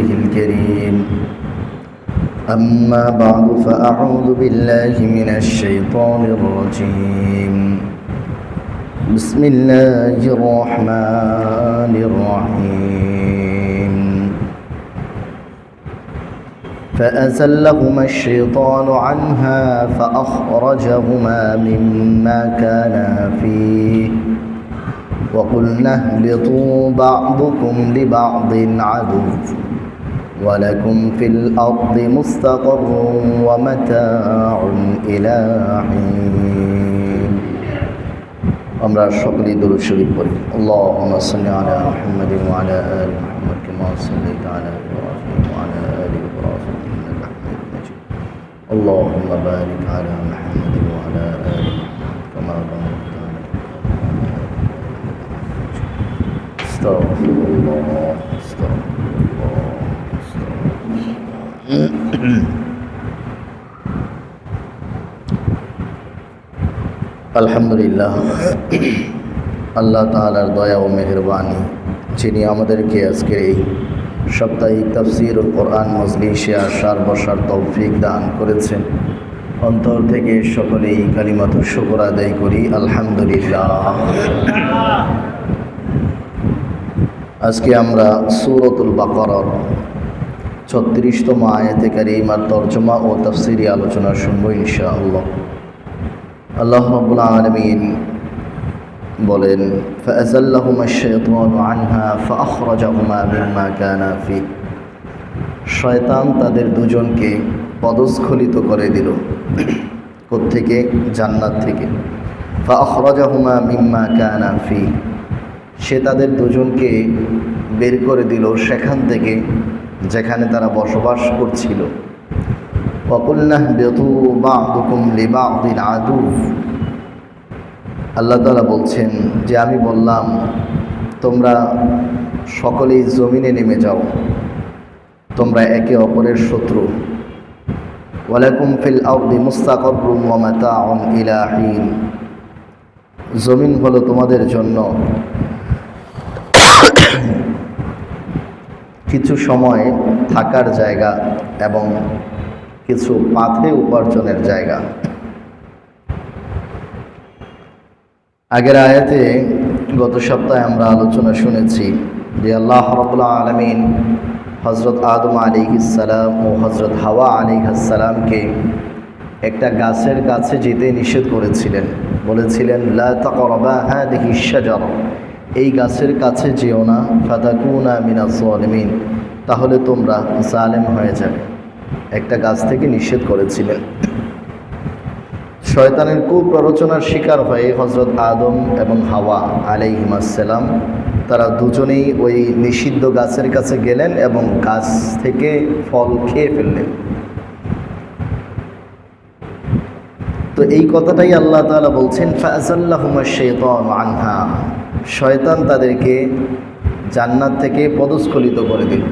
رسوله الكريم أما بعد فأعوذ بالله من الشيطان الرجيم بسم الله الرحمن الرحيم فأزلهما الشيطان عنها فأخرجهما مما كانا فيه وقلنا اهبطوا بعضكم لبعض عدو ولكم في الأرض مستقر ومتاع إلى حين আমরা সকলেই দরুদ শরীফ পড়ি আল্লাহুম্মা সাল্লি আলা মুহাম্মাদিন ওয়া আলা আলি মুহাম্মাদ কামা সাল্লাইতা আলা ইব্রাহিম ওয়া আলা আলি ইব্রাহিম ইন্নাকা হামিদুম মাজিদ আল্লাহুম্মা বারিক আলা মুহাম্মাদিন ওয়া আলা আলি মুহাম্মাদ কামা বারাকতা আলা আস্তাগফিরুল্লাহ আলহামদুলিল্লাহ আল্লাহ তাআলার দয়া ও মেহেরবানি যিনি আমাদেরকে আজকের এই সাপ্তাহিক তাফসীরুল কোরআন মজলিসে আসার বসার তৌফিক দান করেছেন। অন্তর থেকে সকলেই কালিমাতু শুকর আদায় করি আলহামদুলিল্লাহ। আজকে আমরা সূরাতুল বাকারার ৩৬তম আয়াতে কারিমার তরজমা ও তাফসীরি আলোচনা শুনবো ইনশাআল্লাহ। আল্লাহ রাব্বুল আলামিন বলেন ফাআযাল্লাহুমা আশ-শাইতানু আনহা ফাআখরাজাহুমা মিম্মা কানা ফি, শয়তান তাদের দুজনকে পদস্খলিত করে দিল। কোত্থেকে? জান্নাত থেকে। ফাআখরাজাহুমা মিম্মা কানা ফি, সে তাদের দুজনকে বের করে দিল সেখান থেকে যেখানে তারা বসবাস করছিল। وَقُلْنَا اهْبِطُوا بَعْضُكُمْ لِبَعْضٍ عَدُوٌّ, আল্লাহ তাআলা বলছেন যে আমি বললাম তোমরা সকলেই জমিনে নেমে যাও, তোমরা একে অপরের শত্রু। ওয়ালাকুম ফিল আরদি মুস্তাকাররুম ওয়া মাতাউন ইলা হিন, জমিন হলো তোমাদের জন্য কিছু সময় থাকার জায়গা এবং কিছু পাথে উপার্জনের জায়গা। আগের আয়াতে গত সপ্তাহে আমরা আলোচনা শুনেছি যে আল্লাহ রাব্বুল আলামিন হযরত আদম আলাইহিস সালাম ও হযরত হাওয়া আলাইহিস সালামকে একটা গাছের কাছে যেতে নিষেধ করেছিলেন। বলেছিলেন লা তাকরাবা হাদিহিশ শাজারা, এই গাছের কাছে যেও না, ফাতাকুনা মিনাজ জালিমিন, তাহলে তোমরা জালেম হয়ে যাবে। একটা গাছ থেকে নিষেধ করেছিলেন। শয়তানের কুপ্ররোচনার শিকার হয়ে হযরত আদম এবং হাওয়া আলাইহিস সালাম তারা দুজনেই ওই নিষিদ্ধ গাছের কাছে গেলেন এবং গাছ থেকে ফল খেয়ে ফেললেন। তো এই কথাটাই আল্লাহ তাআলা বলছেন ফাআযাল্লাহুমা আশ-শাইতানু আনহা, শয়তান তাদেরকে জান্নাত থেকে পদস্খলিত করে দিল।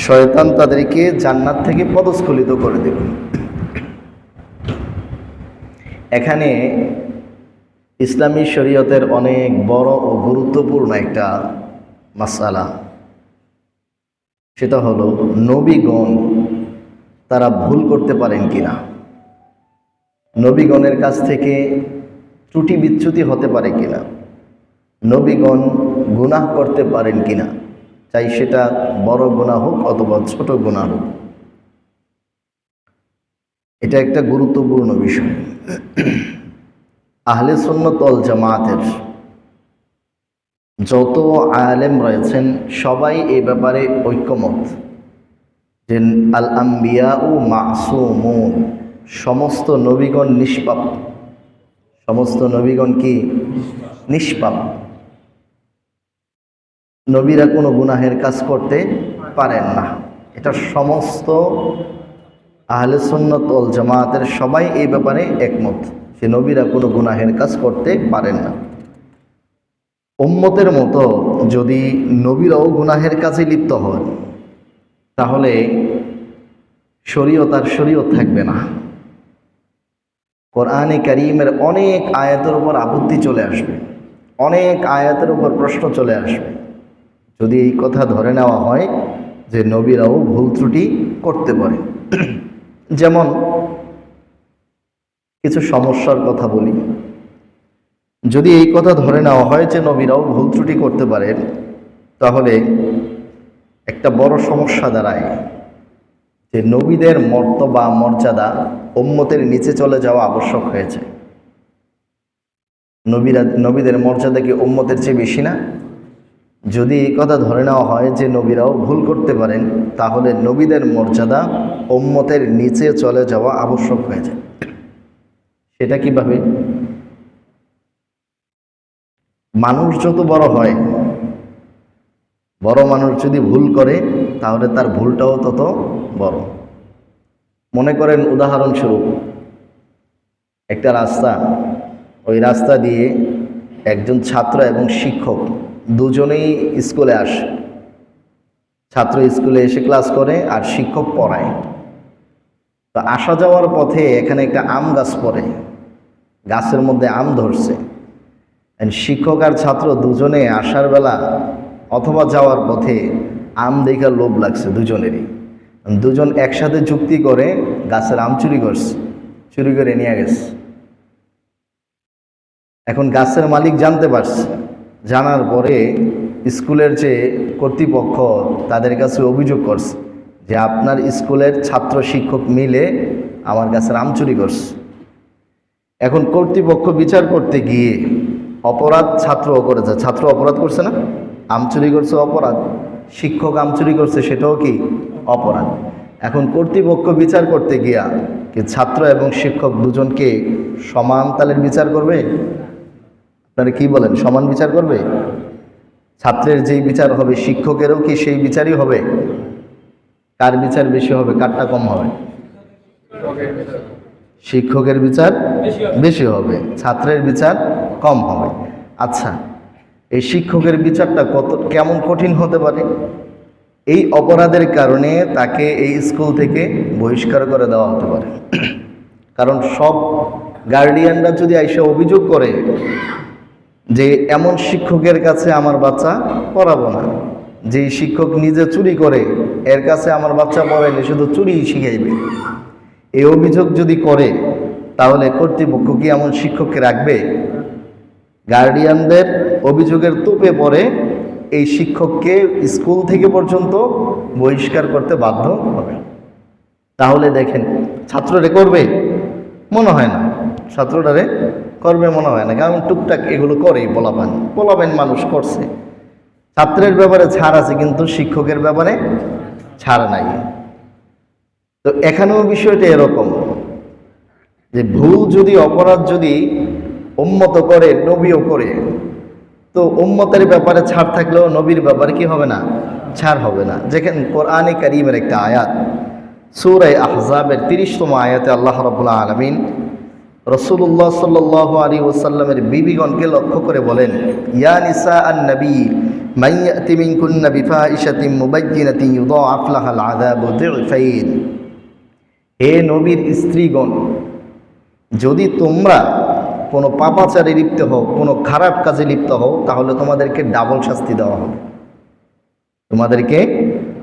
শয়তান তাদেরকে জান্নাত থেকে পদস্খলিত করে দিল। এখানে ইসলামী শরীয়তের অনেক বড় ও গুরুত্বপূর্ণ একটা মাসআলা, সেটা হলো নবীগণ তারা ভুল করতে পারেন কিনা, নবীগণের কাছ থেকে ত্রুটি বিচ্যুতি হতে পারে কিনা, নবীগণ গুনাহ করতে পারেন কিনা, চাই সেটা বড় গুনাহ হোক অথবা ছোট গুনাহ হোক। এটা একটা গুরুত্বপূর্ণ বিষয়। আহলে সুন্নাত ওয়াল জামাতের যত আলেম রয়েছেন সবাই এই ব্যাপারে ঐক্যমত যে আল আম্বিয়াউ মাসুমুন, সমস্ত নবীগণ নিষ্পাপ। সমস্ত নবীগণ কি? নিষ্পাপ। নবীরা কোনো গুনাহের কাজ করতে পারেন না। এটা সমস্ত আহলে সুন্নাত ওয়াল জামাতের সবাই এই ব্যাপারে একমত যে নবীরা কোনো গুনাহের কাজ করতে পারেন না। উম্মতের মতো যদি নবীরাও গুনাহের কাজে লিপ্ত হন তাহলে শরীয়ত আর শরীয়ত থাকবে না। কোরআনে কারীমের অনেক আয়াতের উপর আপত্তি চলে আসবে, অনেক আয়াতের উপর প্রশ্ন চলে আসবে। যদি এই কথা ধরে নেওয়া হয় যে নবীরাও ভুল ত্রুটি করতে পারে। যেমন কিছু সমস্যার কথা বলি। যদি এই কথা ধরে নেওয়া হয় যে নবীরাও ভুল ত্রুটি করতে পারেন, তাহলে একটা বড় সমস্যা দাঁড়ায় যে নবীদের মর্তবা মর্যাদা উম্মতের নিচে চলে যাওয়া আবশ্যক হয়েছে। নবীদের মর্যাদা কি উম্মতের চেয়ে বেশি না? যদি এই কথা ধরে নেওয়া হয় যে নবীরাও ভুল করতে পারেন, তাহলে নবীদের মর্যাদা উম্মতের নিচে চলে যাওয়া আবশ্যক হয়েছে। সেটা কিভাবে? মানুষ যত বড় হয়, বড় মানুষ যদি ভুল করে তাহলে তার ভুলটাও তত বড়। মনে করেন উদাহরণস্বরূপ একটা রাস্তা, ওই রাস্তা দিয়ে একজন ছাত্র এবং শিক্ষক দুজনেই স্কুলে আসে। ছাত্র স্কুলে এসে ক্লাস করে আর শিক্ষক পড়ায়। তো আসা যাওয়ার পথে এখানে একটা আম গাছ পড়ে, গাছের মধ্যে আম ধরছে। শিক্ষক আর ছাত্র দুজনে আসার বেলা অথবা যাওয়ার পথে আম দেখার লোভ লাগছে দুজনেরই। দুজন একসাথে যুক্তি করে গাছের আম চুরি করছে, চুরি করে নিয়ে গেছে। এখন গাছের মালিক জানতে পারছে, জানার পরে স্কুলের যে কর্তৃপক্ষ তাদের কাছে অভিযোগ করছে যে আপনার স্কুলের ছাত্র শিক্ষক মিলে আমার গাছের আম চুরি করছে। এখন কর্তৃপক্ষ বিচার করতে গিয়ে অপরাধ ছাত্রও করেছে। ছাত্র অপরাধ করছে না? আম চুরি করছে অপরাধ, শিক্ষক আম চুরি করছে সেটাও কি অপরাধ। এখন কর্তৃপক্ষ বিচার করতে গিয়া কি ছাত্র এবং শিক্ষক দুজনকে সমান তালের বিচার করবে? আপনারা কি বলেন, সমান বিচার করবে? ছাত্রের যেই বিচার হবে শিক্ষকেরও কি সেই বিচারই হবে? কার বিচার বেশি হবে, কারটা কম হবে? শিক্ষকের বিচার বেশি হবে, ছাত্রের বিচার কম হবে। আচ্ছা, এই শিক্ষকের বিচারটা কেমন কঠিন হতে পারে? এই অপরাধের কারণে তাকে এই স্কুল থেকে বহিষ্কার করে দেওয়া হতে পারে। কারণ সব গার্ডিয়ানরা যদি এসে অভিযোগ করে যে এমন শিক্ষকের কাছে আমার বাচ্চা পড়াবো না, যে শিক্ষক নিজে চুরি করে এর কাছে আমার বাচ্চা পড়াইলে শুধু চুরি শিখাইবে, এই অভিযোগ যদি করে, তাহলে কর্তৃপক্ষ কি এমন শিক্ষককে রাখবে? গার্ডিয়ানদের অভিযোগের তোপে পড়ে এই শিক্ষককে স্কুল থেকে পর্যন্ত বহিষ্কার করতে বাধ্য হবে। তাহলে দেখেন, ছাত্ররে করবে? মনে হয় না। ছাত্রটারে করবে মনে হয় না, কারণ টুকটাক এগুলো করেই পোলাপান মানুষ করছে। ছাত্রের ব্যাপারে ছাড় আছে, কিন্তু শিক্ষকের ব্যাপারে ছাড় নাই। তো এখানেও বিষয়টা এরকম যে ভুল যদি, অপরাধ যদি উম্মত করে, নবীও করে, তো উম্মতের ব্যাপারে ছাড় থাকলেও নবীর ব্যাপারে কি হবে না? ছাড় হবে না। যেখানে কোরআনে কারীমের একটা আয়াত, সূরা আহজাবের 30তম আয়াতে আল্লাহ রাব্বুল আলামিন রাসূলুল্লাহ সাল্লাল্লাহু আলাইহি ওয়াসাল্লামের বিবিগণকে লক্ষ্য করে বলেন, ইয়া নিসা আন-নবী মান ইয়াতি মিনকুন্না বিফাহিশাতিন মুবায়্যিনাতিন ইউদাআফ লাহাল আযাবু দি'ফাইন। হে নবীর স্ত্রীগণ, যদি তোমরা কোনো পাপাচারে লিপ্ত হও, কোনো খারাপ কাজে লিপ্ত হও, তাহলে তোমাদেরকে ডাবল শাস্তি দেওয়া হবে। তোমাদেরকে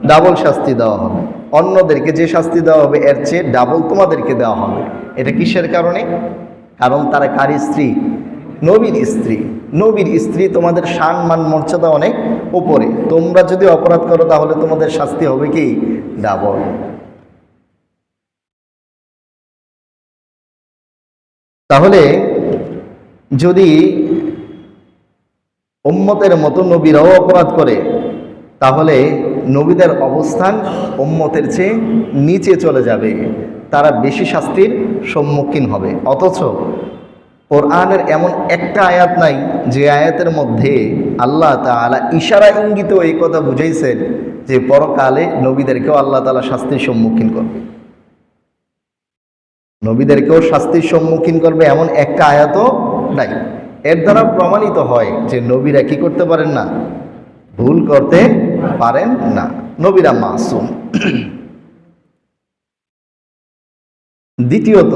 ডাবল শাস্তি দেওয়া হবে। অন্যদেরকে যে শাস্তি দেওয়া হবে এর চেয়ে ডাবল তোমাদেরকে দেওয়া হবে। এটা কিসের কারণে? কারণ তারা কার স্ত্রী? নবীর স্ত্রী। নবীর স্ত্রী, তোমাদের শান মান মর্যাদা অনেক উপরে। তোমরা যদি অপরাধ করো তাহলে তোমাদের শাস্তি হবে কি? ডাবল। তাহলে যদি উম্মতের মতো নবীরাও অপরাধ করে, তাহলে নবীদের অবস্থান উম্মতের চেয়ে নিচে চলে যাবে, তারা বেশি শাস্তির সম্মুখীন হবে। অথচ কোরআনের এমন একটা আয়াত নাই যে আয়াতের মধ্যে আল্লাহ তাআলা ইশারা ইঙ্গিতেও এই কথা বুঝাইছেন যে পরকালে নবীদেরকেও আল্লাহ তাআলা শাস্তির সম্মুখীন করবে। নবীদেরকেও শাস্তির সম্মুখীন করবে এমন একটা আয়াতও নাই। এর দ্বারা প্রমাণিত হয় যে নবীরা কি করতে পারেন না? ভুল করতে পারেন না। নবীরা মাসুম। দ্বিতীয়ত,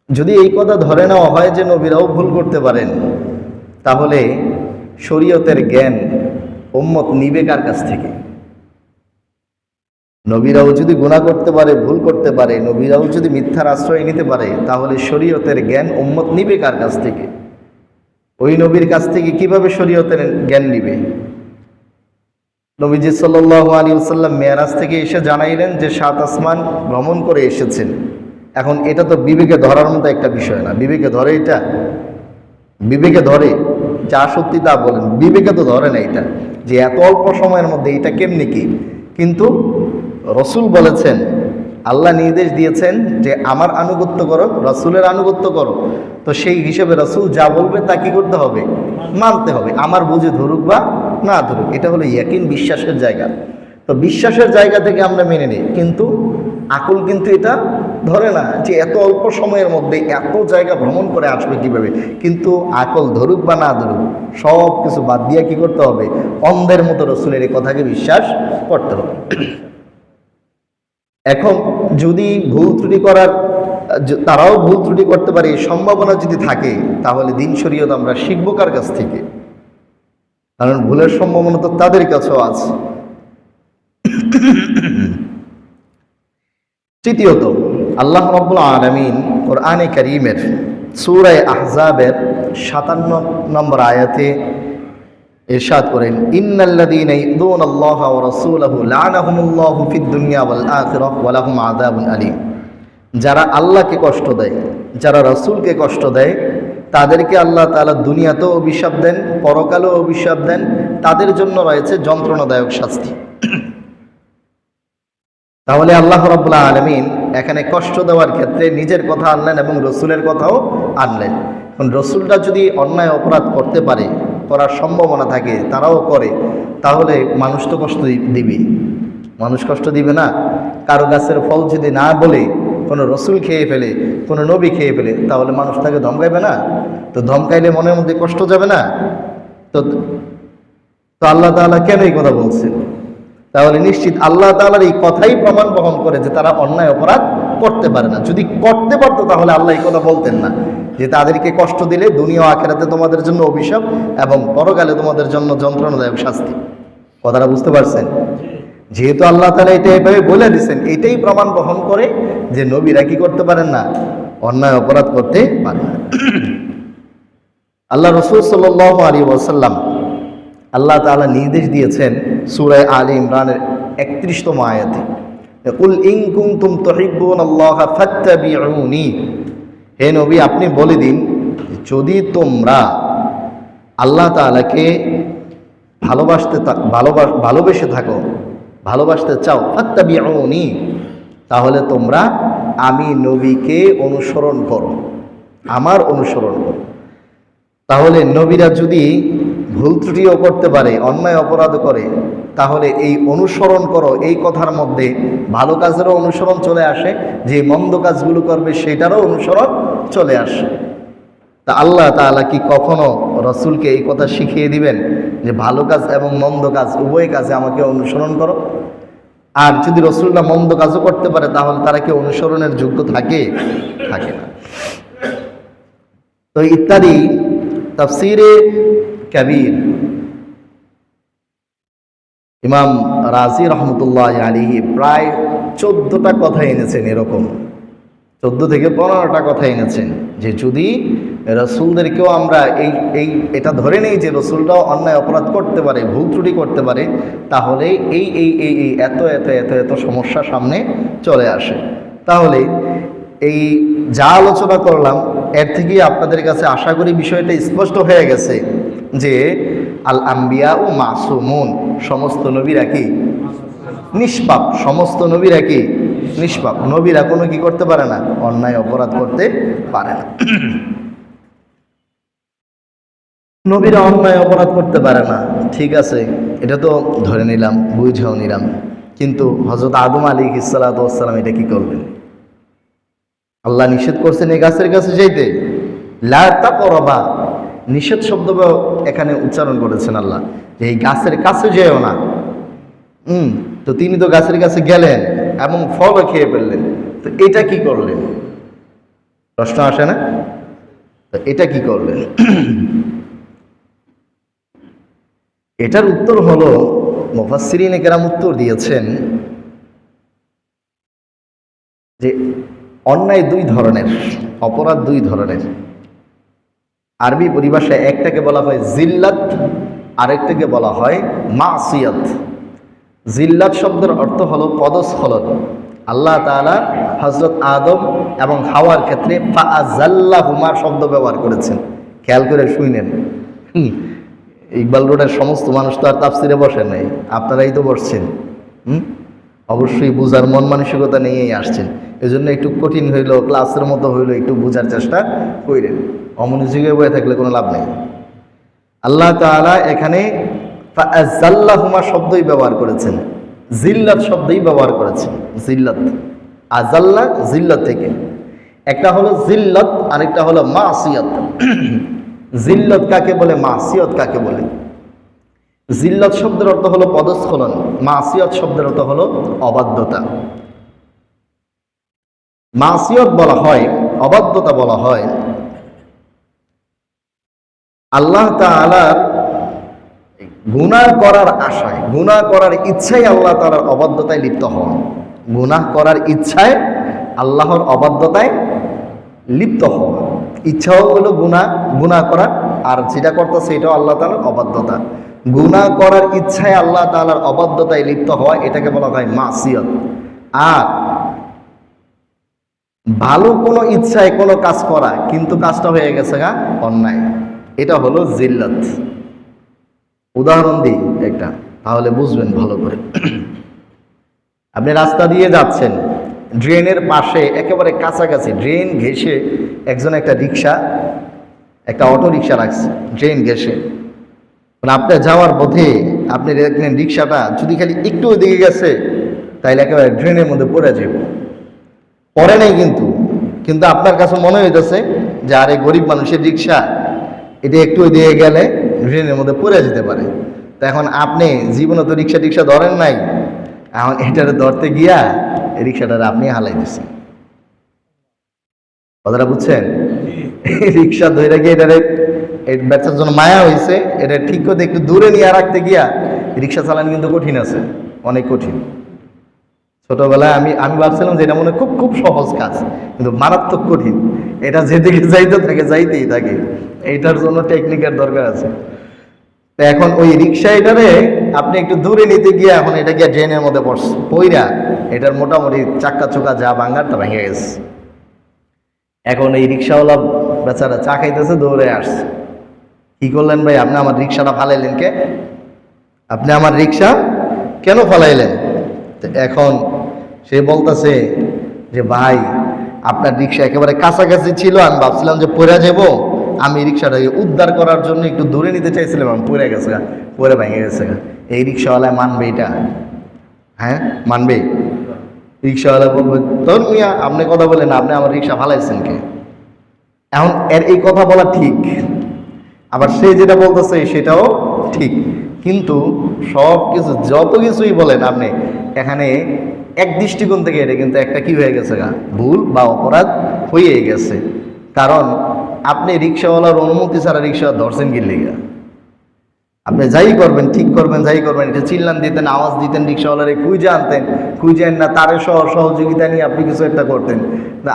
যদি এই কথা ধরে নেওয়া হয় যে নবীরাও ভুল করতে পারেন, তাহলে শরীয়তের জ্ঞান উম্মত নিবে কার কাছ থেকে? নবীরাও যদি গুনাহ করতে পারে, ভুল করতে পারে, নবীরাও যদি মিথ্যার আশ্রয় নিতে পারে, তাহলে শরীয়তের জ্ঞান উম্মত নিবে কার কাছ থেকে? ওই নবীর কাছ থেকে কিভাবে শরীয়তের জ্ঞান নিবে? নবীজি সাল্লাল্লাহু আলাইহি ওয়াসাল্লাম মেরাজ থেকে এসে জানাইলেন যে 7 আসমান ভ্রমণ করে এসেছেন। এখন এটা তো বিবেকে ধরার মতো একটা বিষয় না। বিবেকে ধরে এটা? বিবেকে ধরে? যা সত্যি তা বলেন, বিবেকে তো ধরে না এটা, যে এত অল্প সময়ের মধ্যে এটা কেমনি কি? কিন্তু রসুল বলেছেন, আল্লাহ নির্দেশ দিয়েছেন যে আমার আনুগত্য করো, রসুলের আনুগত্য করো। তো সেই হিসেবে রসুল যা বলবে তা কি করতে হবে? মানতে হবে। আমার বুঝে ধরুক বা না ধরুক, এটা হলো ইয়াকিন, বিশ্বাসের জায়গা। তো বিশ্বাসের জায়গা থেকে আমরা মেনে নিই, কিন্তু আকল কিন্তু এটা ধরে না যে এত অল্প সময়ের মধ্যে এত জায়গা ভ্রমণ করে আসবে কিভাবে। কিন্তু আকল ধরুক বা না ধরুক, সব কিছু বাদ দিয়ে কি করতে হবে? অন্ধের মতো রসুলের এই কথাকে বিশ্বাস করতে হবে। এখন যদি ভুল ত্রুটি করার, তারাও ভুল ত্রুটি করতে পারে এই সম্ভাবনা যদি থাকে, তাহলে দিন শরীয়ত আমরা শিখবো কার কাছ থেকে? কারণ ভুলের সম্ভাবনা তো তাদের কাছেও আছে। তৃতীয়ত, আল্লাহ রাব্বুল আলামিন কোরআনে কারীমের সূরা আহজাবের 57 নম্বর আয়াতে ইরশাদ করেন, ইন্নাল্লাযীনা ইউযুনাল্লাহা ওয়া রাসূলাহু লা'নাহুমুল্লাহু ফিদ দুনিয়া ওয়াল আখিরাহ ওয়া লাহুম আযাবুন আলীম। যারা আল্লাহকে কষ্ট দেয়, যারা রাসূলকে কষ্ট দেয়, তাদেরকে আল্লাহ তাআলা দুনিয়াতেও অভিশাপ দেন, পরকালেও অভিশাপ দেন, তাদের জন্য রয়েছে যন্ত্রণাদায়ক শাস্তি। তাহলে আল্লাহ রাব্বুল আলামিন এখানে কষ্ট দেওয়ার ক্ষেত্রে নিজের কথা আনলেন এবং রসুলের কথাও আনলেন। এখন রসুলটা যদি অন্যায় অপরাধ করতে পারে, করার সম্ভাবনা থাকে, তারাও করে, তাহলে মানুষ তো কষ্ট দিবে। মানুষ কষ্ট দিবে না? কারো গাছের ফল যদি না বলে কোনো রসুল খেয়ে ফেলে, কোনো নবী খেয়ে ফেলে, তাহলে মানুষ তাকে ধমকাইবে না? তো ধমকাইলে মনের মধ্যে কষ্ট যাবে না? তো আল্লাহ তাআলা কেন এই কথা বলছেন? তাহলে নিশ্চিত আল্লাহ তাআলার এই কথাই প্রমাণ বহন করে যে তারা অন্যায় অপরাধ করতে পারে না। যদি করতে পারতো তাহলে আল্লাহ এই কথা বলতেন না, যে তাদেরকে কষ্ট দিলে দুনিয়া ও আখিরাতে তোমাদের জন্য অভিশাপ এবং পরকালে তোমাদের জন্য যন্ত্রণাদায়ক শাস্তি। কথাটা বুঝতে পারছেন? যেহেতু আল্লাহ তাআলা এটা এভাবে বলে দিয়েছেন, এটাই প্রমাণ বহন করে যে নবীরা কি করতে পারেন না? অন্যায় অপরাধ করতে পারে না। আল্লাহ রাসূল সাল্লাল্লাহু আলাইহি ওয়াসাল্লাম, আল্লাহ তাআলা নির্দেশ দিয়েছেন সূরা আলে ইমরানের 31তম আয়াতে, কুল ইন কুনতুম তুহিব্বুনাল্লাহা ফাত্তাবিউনি। হে নবী, আপনি বলে দিন, যদি তোমরা আল্লাহ তাআলাকে ভালোবেসে থাকো, ভালোবাসতে চাও, ফাত্তাবিউনি, তাহলে তোমরা আমি নবীকে অনুসরণ করো, আমার অনুসরণ করো। তাহলে নবীরা যদি ভুল ত্রুটিও করতে পারে, অন্যায় অপরাধ করে, তাহলে এই অনুসরণ করো এই কথার মধ্যে ভালো কাজেরও অনুসরণ চলে আসে, যে মন্দ কাজগুলো করবে সেটারও অনুসরণ চলে আসে। তা আল্লাহ তাআলা কি কখনো রসুলকে এই কথা শিখিয়ে দিবেন যে ভালো কাজ এবং মন্দ কাজ উভয় কাজে আমাকে অনুসরণ করো? আর যদি রসুলরা মন্দ কাজও করতে পারে, তাহলে তারা কি অনুসরণের যোগ্য থাকে? থাকে না। তো ইত্যাদি তাফসিরে কবির ইমাম রাজি রহমতুল্লাহ আলাইহি প্রায় 14টা কথা এনেছেন, এরকম 14 থেকে 15টা কথা এনেছেন, যে যদি রসুলদেরকেও আমরা এটা ধরে নেই যে রসুলরাও অন্যায় অপরাধ করতে পারে, ভুল ত্রুটি করতে পারে, তাহলে এই এত এত এত এত সমস্যা সামনে চলে আসে। তাহলে এই যা আলোচনা করলাম, এর থেকে আপনাদের কাছে আশা করি বিষয়টা স্পষ্ট হয়ে গেছে যে আল আম্বিয়া ও মাসুমুন, সমস্ত নবীরা কি নিষ্পাপ, সমস্ত নবীরা কি নিষ্পাপ। নবীরা কোনো কি করতে পারে না? অন্যায় অপরাধ করতে পারে না। নবীরা অন্যায় অপরাধ করতে পারে না, ঠিক আছে, এটা তো ধরে নিলাম, বুঝেও নিলাম। কিন্তু হযরত আদম আলাইহিস সালাতু ওয়াস সালাম এটা কি করলেন? আল্লাহ নিষেধ করছেন এই গাছের কাছে যাইতে, লা তাকরাবা, নিষেধ শব্দ এখানে উচ্চারণ করেছেন আল্লাহ, যে এই গাছের কাছে যেও না। তো তিনি তো গাছের কাছে গেলেন এবং ফলও খেয়ে ফেললেন, তো এটা কি করলেন? প্রশ্ন আসে না? তো এটা কি করলেন? এটার উত্তর হলো, মুফাসসিরিনে কেরাম উত্তর দিয়েছেন যে অন্যায় দুই ধরনের, অপরাধ দুই ধরনের। আরবি পরিভাষায় একটাকে বলা হয় জিল্লাত, আরেকটাকে বলা হয় মাসিয়াত। জিল্লাত শব্দের অর্থ হলো পদস্খলন। আল্লাহ তাআলা হযরত আদম এবং হাওয়ার ক্ষেত্রে ফাআযাল্লাহুমা শব্দ ব্যবহার করেছেন। খেয়াল করে শুনেন। ইকবাল রোডের সমস্ত মানুষ তো আর তাফসিরে বসে নাই, আপনারাই তো বসছেন। অবশ্যই বুঝার মন মানসিকতা নিয়েই আসছেন। এজন্য একটু কঠিন হইলো, ক্লাসের মতো হইলো, একটু বোঝার চেষ্টা করেন। অমনোযোগে বয়ে থাকলে কোনো লাভ নেই। আল্লাহ তাআলা এখানে ফাআযাল্লাহুমা শব্দই ব্যবহার করেছেন, জিল্লাত শব্দই ব্যবহার করেছেন। জিল্লাত, আযাল্লা জিল্লাত থেকে, একটা হলো জিল্লাত, আরেকটা হলো মাসিয়াত। জিল্লাত কাকে বলে, মাসিয়াত কাকে বলে? জিল্লাত শব্দের অর্থ হলো পদস্খলন, মাসিয়াত শব্দের অর্থ হলো অবাধ্যতা। মাসিয়াত বলা হয়, অবাধ্যতা বলা হয় আল্লাহ তাআলার গুনাহ করার আশায়, গুনাহ করার ইচ্ছায় আল্লাহ তাআলার অবাধ্যতায় লিপ্ত হওয়া। গুনাহ করার ইচ্ছায় আল্লাহর অবাধ্যতায় লিপ্ত হওয়া। ইচ্ছাও হলো গুনাহ করা, আর যেটা করতেছে এটাও আল্লাহ তাআলার অবাধ্যতা। গুনাহ করার ইচ্ছায় আল্লাহ তাআলার অবাধ্যতায় লিপ্ত হওয়া, এটাকে বলা হয় মাসিয়াত। আর ভালো কোনো ইচ্ছায় কোনো কাজ করা, কিন্তু কাজটা হয়ে গেছে অন্যায়, এটা হলো জিল্লাত। উদাহরণ দিই একটা, তাহলে বুঝবেন ভালো করে। আপনি রাস্তা দিয়ে যাচ্ছেন, ড্রেনের পাশে একেবারে কাছাকাছি ড্রেন ঘেঁষে একজন একটা রিক্সা, একটা অটো রিক্সা রাখছে ড্রেন ঘেঁষে। আপনি যাওয়ার পথে আপনি দেখলেন রিক্সাটা যদি খালি একটু ওইদিকে গেছে, তাইলে একেবারে ড্রেনের মধ্যে পড়ে যাব। পড়ে নাই কিন্তু আপনার কাছে মনে হইতেছে যে আরে গরিব মানুষের রিক্সা, এটা একটু ওইদিকে গেলে ড্রেনের মধ্যে পড়ে যেতে পারে। তো এখন আপনি জীবনে তো রিক্সা ধরেন নাই, এখন এটারে ধরতে গিয়া রিক্সাটারে আপনি হালাই দিচ্ছেন। কথাটা বুঝছেন? রিক্সা ধরে গিয়ে এটারে, এই বাচ্চার জন্য মায়া হয়েছে, এটা ঠিক করতে একটু দূরে নিয়ে রাখতে গিয়া রিক্সা চালানো কিন্তু কঠিন আছে, অনেক কঠিন। ছোটবেলায় আমি ভাবছিলাম যে এটা মনে খুব খুব সহজ কাজ, কিন্তু মারাত্মক কঠিন। এটা যেদিকে যাইতেই থাকে, এইটার জন্য টেকনিকের দরকার আছে। তো এখন ওই রিক্সা এটারে আপনি একটু দূরে নিতে গিয়ে এখন এটা গিয়ে ড্রেনের মধ্যে পইরা এটার মোটামুটি চাক্কা চোকা যা ভাঙারটা ভেঙে গেছে। এখন এই রিক্সাওয়ালা বেচারা চা খাইতেছে, দৌড়ে আসছে। কি করলেন ভাই, আপনি আমার রিক্সাটা ফালাইলেন কে? আপনি আমার রিক্সা কেন ফালাইলেন? এখন সে বলতেছে যে ভাই, আপনার রিক্সা একেবারে কাছাকাছি ছিল, আমি ভাবছিলাম যে পড়ে যাব, আমি রিক্সাটাকে উদ্ধার করার জন্য একটু দূরে নিতে চাইছিলাম, আমি পড়ে গেছে, পরে ভেঙে গেছে। এই রিক্সাওয়ালায় মানবে এটা? হ্যাঁ, মানবে? রিক্সাওয়ালা বলবে তোর মিয়া আপনি কথা বলেন, আপনি আমার রিক্সা ফালাইছেন কে? এখন এর এই কথা বলা ঠিক, আবার সে যেটা বলতেছে সেটাও ঠিক, কিন্তু সব কিছু যত কিছুই বলেন আপনি, এখানে এক দৃষ্টিকোণ থেকে এটা কিন্তু একটা কি হয়ে গেছে, ভুল বা অপরাধ হয়ে গেছে। কারণ আপনি রিক্সাওয়ালার অনুমতি ছাড়া রিক্সা ধরছেন কি লেগা? আপনি যাই করবেন, ঠিক করবেন, যাই করবেন, এটা চিল্লান দিতেন, আওয়াজ দিতেন, রিক্সাওয়ালারে খুঁজে আনতেন, খুঁজেন না তারে সহযোগিতা নিয়ে আপনি কিছু একটা করতেন।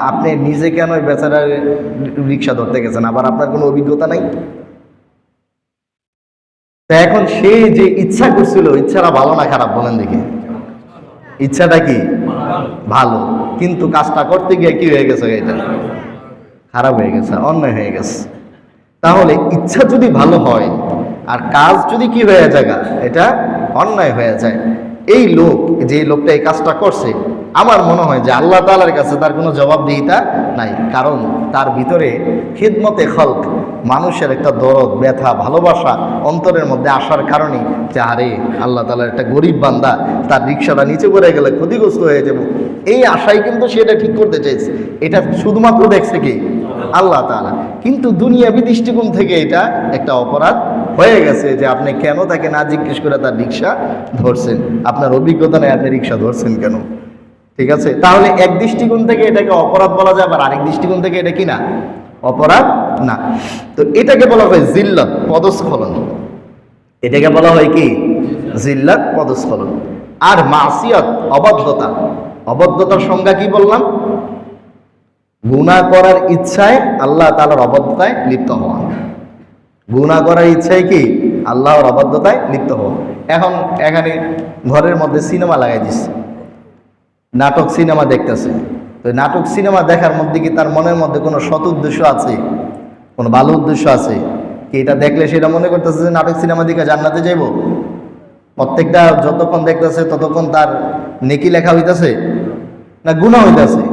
আপনি নিজে কেন ওই বেচারা রিক্সা ধরতে গেছেন, আবার আপনার কোনো অভিজ্ঞতা নাই। তা এখন সে যে ইচ্ছা করছিল, ইচ্ছাটা ভালো না খারাপ বলেন দেখি? ইচ্ছাটা কি ভালো, কিন্তু কাজটা করতে গিয়ে কি হয়ে গেছে, এটা খারাপ হয়ে গেছে, অন্যায় হয়ে গেছে। তাহলে ইচ্ছা যদি ভালো হয় আর কাজ যদি কি হয়ে যায়, এটা অন্যায় হয়ে যায়, এই লোক, যে লোকটা এই কাজটা করছে, আমার মনে হয় যে আল্লাহ তাআলার কাছে তার কোনো জবাবদিহিতা নাই। কারণ তার ভিতরে খিদমতে খলক, মানুষের একটা দরদ, ব্যথা, ভালোবাসা অন্তরের মধ্যে আসার কারণে যে আরে আল্লাহ তাআলার একটা গরিব বান্দা, তার রিক্সাটা নিচে পড়ে গেলে ক্ষতিগ্রস্ত হয়ে যাব, এই আশাই কিন্তু সে এটা ঠিক করতে চাইছে। এটা শুধুমাত্র দেখছে কি আল্লাহ তাআলা, কিন্তু দুনিয়াবি দৃষ্টিকোণ থেকে এটা একটা অপরাধ হয়ে গেছে যে আপনি কেন তাকে না জিজ্ঞেস করে তার রিক্সা ধরছেন, আপনার অভিজ্ঞতা নেই, আপনি রিক্সা ধরছেন কেন? ঠিক আছে, তাহলে এক দৃষ্টিকোণ থেকে এটাকে অপরাধ বলা যায়, আবার আরেক দৃষ্টিকোণ থেকে এটা কি না, অপরাধ না। তো এটাকে বলা হয় জিল্লাত, পদস্খলন। এটাকে বলা হয় কি? জিল্লাত, পদস্খলন। আর মাসিয়াত, অবাধ্যতা। অবাধ্যতার সংজ্ঞা কি বললাম? গুনাহ করার ইচ্ছায় আল্লাহ তাআলার অবাধ্যতায় লিপ্ত হওয়া। গুনাহ করার ইচ্ছায় কি? আল্লাহর অবাধ্যতায় লিপ্ত হওয়া। এখন এখানে ঘরের মধ্যে সিনেমা লাগাই দিচ্ছে, নাটক সিনেমা দেখতেছে। তো নাটক সিনেমা দেখার মধ্যে কি তার মনের মধ্যে কোনো সৎ উদ্দেশ্য আছে, কোনো ভালো উদ্দেশ্য আছে কি? এটা দেখলে সেটা মনে করতেছে যে নাটক সিনেমা দিকে জান্নাতে যাইব? প্রত্যেকটা যতক্ষণ দেখতেছে ততক্ষণ তার নেকি লেখা হইতেছে না গুনাহ হইতেছে?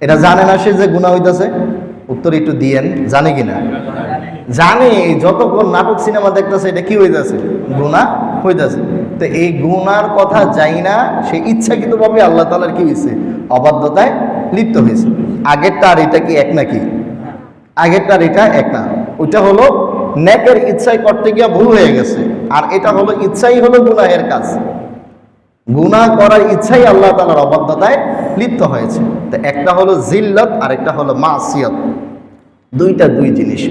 এটা জানে না সে যে গুনাহ হইতেছে? উত্তর একটু দিয়েন, জানে কিনা? জানে। যতক্ষণ নাটক সিনেমা দেখতেছে এটা কি হইতেছে? গুনাহ হইতেছে। তো এই গুনার কথা যাই না, সে ইচ্ছাকৃতভাবে আল্লাহ তাআলার কি হয়েছে? অবাধ্যতায় লিপ্ত হয়েছে। আগেরটা আর এটা কি এক নাকি? আগেরটা আর এটা এক না। ওইটা হলো নেকের ইচ্ছাই করতে গিয়া ভুল হয়ে গেছে, আর এটা হলো ইচ্ছাই হলো গুনাহের কাজ। গুনাহ করার ইচ্ছাই আল্লাহ তাআলার অবাধ্যতায় লিপ্ত হয়েছে। তো একটা হলো জিল্লাত আর একটা হলো মাসিয়াত। দুইটা দুই জিনিস।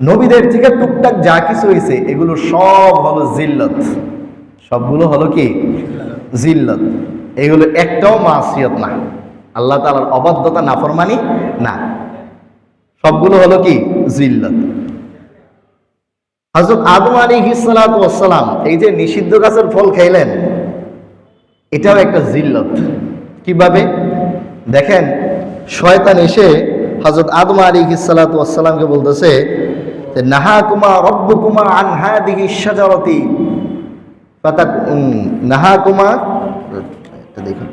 নবীদের থেকে টুকটাক যা কিছু হয়েছে এগুলো সব হলো জিল্লাত। সবগুলো হলো কি? জিল্লাত। এগুলো একটাও মাসিয়াত না, আল্লাহ তাআলার অবাধ্যতা, নাফরমানি না। সবগুলো হলো কি? জিল্লাত। হযরত আদম আলাইহিস সালাতু ওয়াস সালাম এই যে নিষিদ্ধ গাছের ফল খাইলেন, এটাও একটা জিল্লাত। কিভাবে দেখেন, শয়তান এসে হযরত আদম আলাইহিস সালাতু ওয়াস সালামকে বলতেছে যে নাহাকুমা রব্বুকুমা আন হাদিহিশ শাজারাতি ফাতাক নাহাকুমা, এটা দেখুন,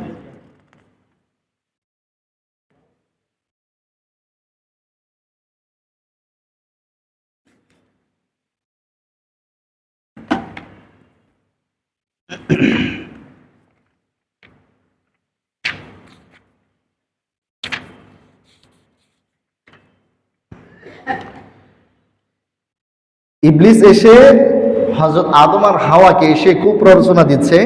ইবলিস এসে হযরত আদম আর হাওয়াকে এসে খুব প্ররোচনা দিচ্ছে